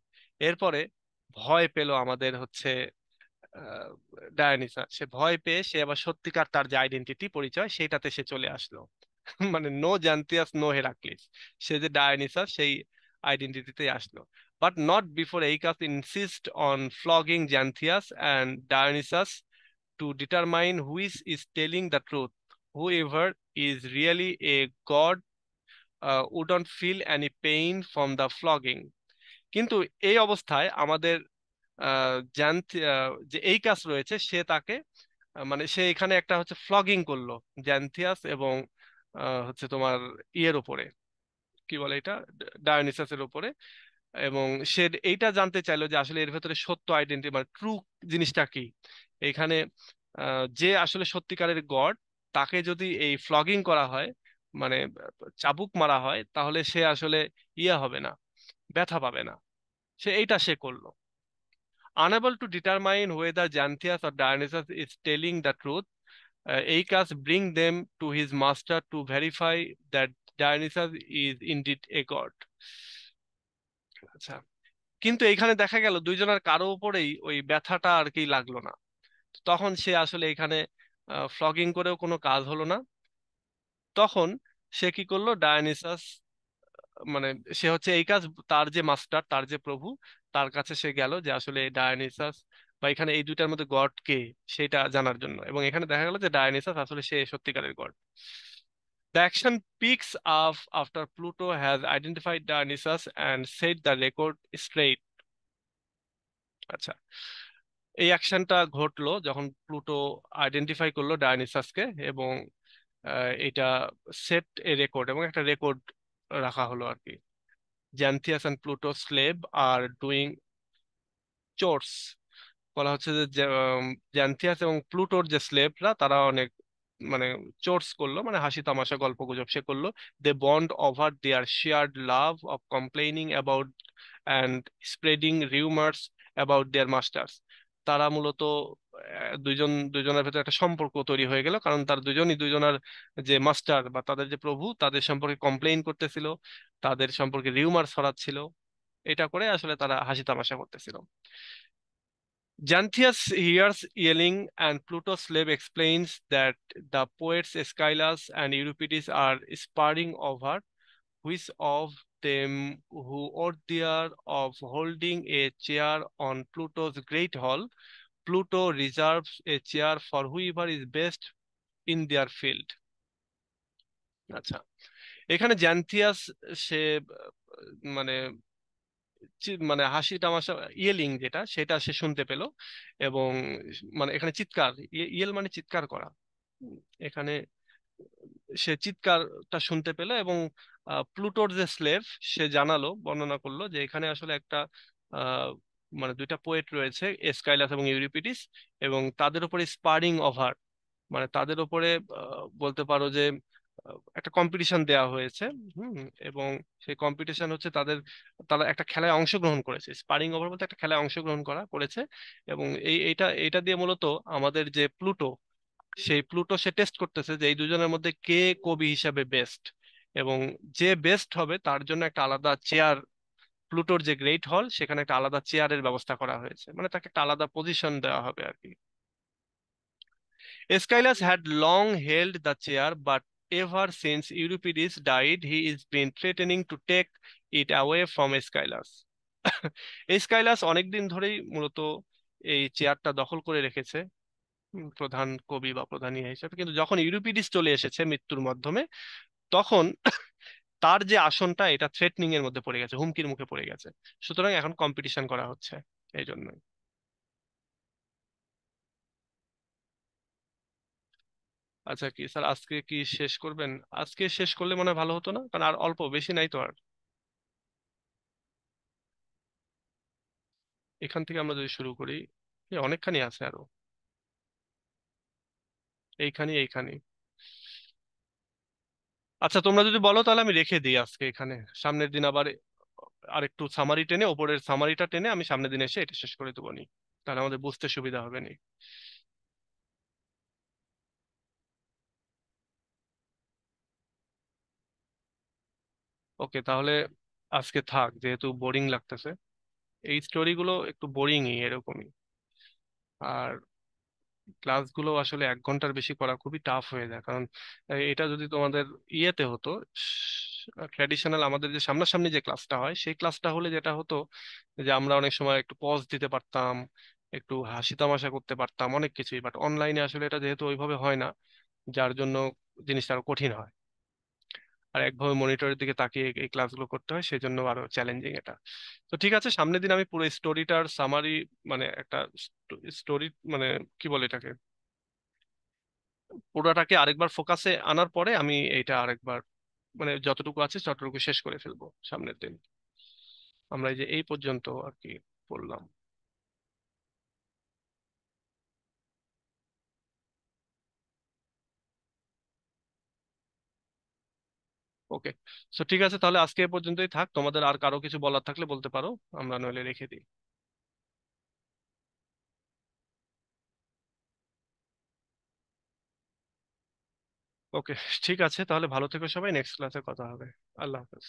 এরপরে ভয় পেল আমাদের হচ্ছে ডায়োনিসাস, সে ভয় পেয়ে সে আবার সত্যিকার তার যে আইডেন্টিটি পরিচয় সেটাতে সে চলে আসলো। মানে নো জান্তিয়াস নো হেরাক্লিস, সে যে ডায়োনিসাস সেই আইডেন্টিটিতে আসলো। But not before Aeacus insist on flogging Xanthias and Dionysus to determine which is telling the truth. Whoever is really a god wouldn't feel any pain from the flogging. কিন্তু এই অবস্থায় আমাদের যে এই কাজ রয়েছে সে তাকে মানে সে এখানে একটা হচ্ছে ফ্লগিং করলো জ্যান্থিয়াস এবং হচ্ছে তোমার ইয়ের উপরে, কি বলে এটা, ডায়োনিসাসের উপরে। এবং সে এইটা জানতে চাইলো যে আসলে এর ভেতরে সত্য আইডেন্টি মানে ট্রু জিনিসটা কি। এখানে যে আসলে সত্যিকারের গড, তাকে যদি এই ফ্লগিং করা হয়, মানে চাবুক মারা হয়, তাহলে সে আসলে ইয়ে হবে না, ব্যথা পাবে না। সে করলো। Unable to determine whether Xanthias or Dionysus is telling the truth, Aeacus bring them to his master to verify that Dionysus is indeed a god. আচ্ছা, কিন্তু এখানে দেখা গেল দুইজনের কারো উপরেই ওই ব্যথাটা আর কি লাগলো না। তখন সে আসলে এখানে ফ্লগিং করেও কোনো কাজ হলো না। তখন সে কি করলো, ডায়োনিসাস মানে সে হচ্ছে এই কাজ, তার যে মাস্টার, তার যে প্রভু, তার কাছে সে গেল যে আসলে ডায়োনিসাস বা এখানে এই দুইটার মধ্যে গড কে সেটা জানার জন্য। এবং এখানে দেখা গেল যে ডায়োনিসাস আসলে সে সত্যিকারের god. The action picks up after Pluto has identified Dionysus and set the record straight. আচ্ছা, এই অ্যাকশনটা ঘটলো যখন প্লুটো আইডেন্টিফাই করলো ডায়োনিসাসকে, এবং এটা সেট এ রেকর্ড, এবং একটা রেকর্ড রাখা হলো আর কি। Xanthias and Pluto slave are doing chores. বলা হচ্ছে যে জ্যান্থিয়াস এবং প্লুটোর যে স্লেভরা তারা অনেক মানে চোরস করলো, মানে হাসি তামাশা গল্প গুজব সে করলো। They bond over their shared love of complaining about and spreading rumours about their masters. তারা মূলত দুইজনের ভেতরে একটা সম্পর্ক তৈরি হয়ে গেল, কারণ তার দুজনের যে মাস্টার বা তাদের যে প্রভু তাদের সম্পর্কে কমপ্লেইন করতেছিল, তাদের সম্পর্কে রিউমার ছড়াচ্ছিল। এটা করে আসলে তারা হাসি তামাশা করতেছিল। Xanthias hears yelling, and Pluto's slave explains that the poets Aeschylus and Euripides are sparring over which of them who ordeal of holding a chair on Pluto's great hall. Pluto reserves a chair for whoever is best in their field. আচ্ছা, এখানে জ্যান্থিয়াস সে মানে মানে হাসি তামাশা ইয়েলিং যেটা সেটা সে শুনতে পেল, এবং মানে এখানে চিৎকার, ইয়েল মানে চিৎকার করা। উম, এখানে সে চিৎকারটা শুনতে পেল, এবং প্লুটোর যে স্লেভ সে জানালো, বর্ণনা করলো যে এখানে আসলে একটা আহ, মানে দুইটা পোয়েট রয়েছে, এসকাইলাস এবং ইউরিপিডিস, এবং তাদের উপরে স্পারিং ওভার, মানে তাদের উপরে বলতে পারো যে একটা কম্পিটিশন দেওয়া হয়েছে। হুম, এবং সেই কম্পিটিশন হচ্ছে তারা একটা খেলায় অংশগ্রহণ করেছে, স্পারিং ওভার বলতে একটা খেলায় অংশগ্রহণ করেছে। এবং এইটা দিয়ে মূলত আমাদের যে প্লুটো, সেই প্লুটো সে টেস্ট করতেছে যে এই দুজনের মধ্যে কে কবি হিসাবে বেস্ট, এবং যে বেস্ট হবে তার জন্য একটা আলাদা চেয়ার, প্লুটোর যে গ্রেট হল সেখানে একটা আলাদা চেয়ারের ব্যবস্থা করা হয়েছে, মানে তাকে একটা আলাদা পজিশন দেওয়া হবে আর কি। Aeschylus had long held the chair, but ever since Euripides died, he is been threatening to take it away from Aeschylus. এসকাইলাস অনেকদিন ধরেই মূলত এই চেয়ারটা দখল করে রেখেছে, প্রধান কবি বা প্রধান ইয়ে হিসেবে। কিন্তু যখন ইউরিপিডিস চলে এসেছে মৃত্যুর মাধ্যমে, তখন তার যে আসনটা এটা থ্রেটনিং এর মধ্যে পড়ে গেছে, হুমকির মুখে পড়ে গেছে। সুতরাং এখন কম্পিটিশন করা হচ্ছে এই জন্যই। আচ্ছা, কি স্যার আজকে কি শেষ করবেন? আজকে শেষ করলে মনে হয় ভালো হতো না, কারণ আর অল্প বেশি নাই তো আর। এখান থেকে আমরা যদি শুরু করি, অনেকখানি আছে আরো, এইখানে। আচ্ছা, তোমরা যদি বলো তাহলে আমি রেখে দিই আজকে এখানে, সামনের দিন আবার আরেকটু সামারি টেনে, ওপরের সামারিটা টেনে আমি সামনের দিন এসে এটা শেষ করে দেবো নি। তাহলে আমাদের বুঝতে সুবিধা হবে নি। ওকে, তাহলে আজকে থাক, যেহেতু বোরিং লাগতেছে। এই স্টোরিগুলো একটু বোরিংই এরকমই। আর ক্লাসগুলো আসলে 1 ঘন্টার বেশি করা খুবই টাফ হয়ে যায়, কারণ এটা যদি তোমাদের ইয়েতে হতো, ট্র্যাডিশনাল আমাদের যে সামনাসামনি যে ক্লাসটা হয়, সেই ক্লাসটা হলে যেটা হতো যে আমরা অনেক সময় একটু পজ দিতে পারতাম, একটু হাসি তামাশা করতে পারতাম, অনেক কিছুই। বাট অনলাইনে আসলে এটা যেহেতু ওইভাবে হয় না, যার জন্য জিনিসটা আরো কঠিন হয়। আর একভাবে মনিটরের দিকে তাকিয়ে এই ক্লাসগুলো করতে হয়, সেই জন্য আরো চ্যালেঞ্জিং এটা। তো ঠিক আছে, সামনের দিন আমি পুরো স্টোরিটার সামারি, মানে একটা স্টোরি, মানে কি বলে এটাকে, পুরোটাকে আরেকবার ফোকাসে আনার পরে আমি এইটা আরেকবার, মানে যতটুকু আছে ততটুকু শেষ করে ফেলবো সামনের দিন। আমরা এই যে এই পর্যন্ত আর কি বললাম। ওকে, সো ঠিক আছে, তাহলে আজকে এ পর্যন্তই থাক। তোমাদের আর কারো কিছু বলার থাকলে বলতে পারো, আমরা নইলে রেখে দিই। ওকে, ঠিক আছে, তাহলে ভালো থেকো সবাই, নেক্সট ক্লাসে কথা হবে। আল্লাহ হাফেজ।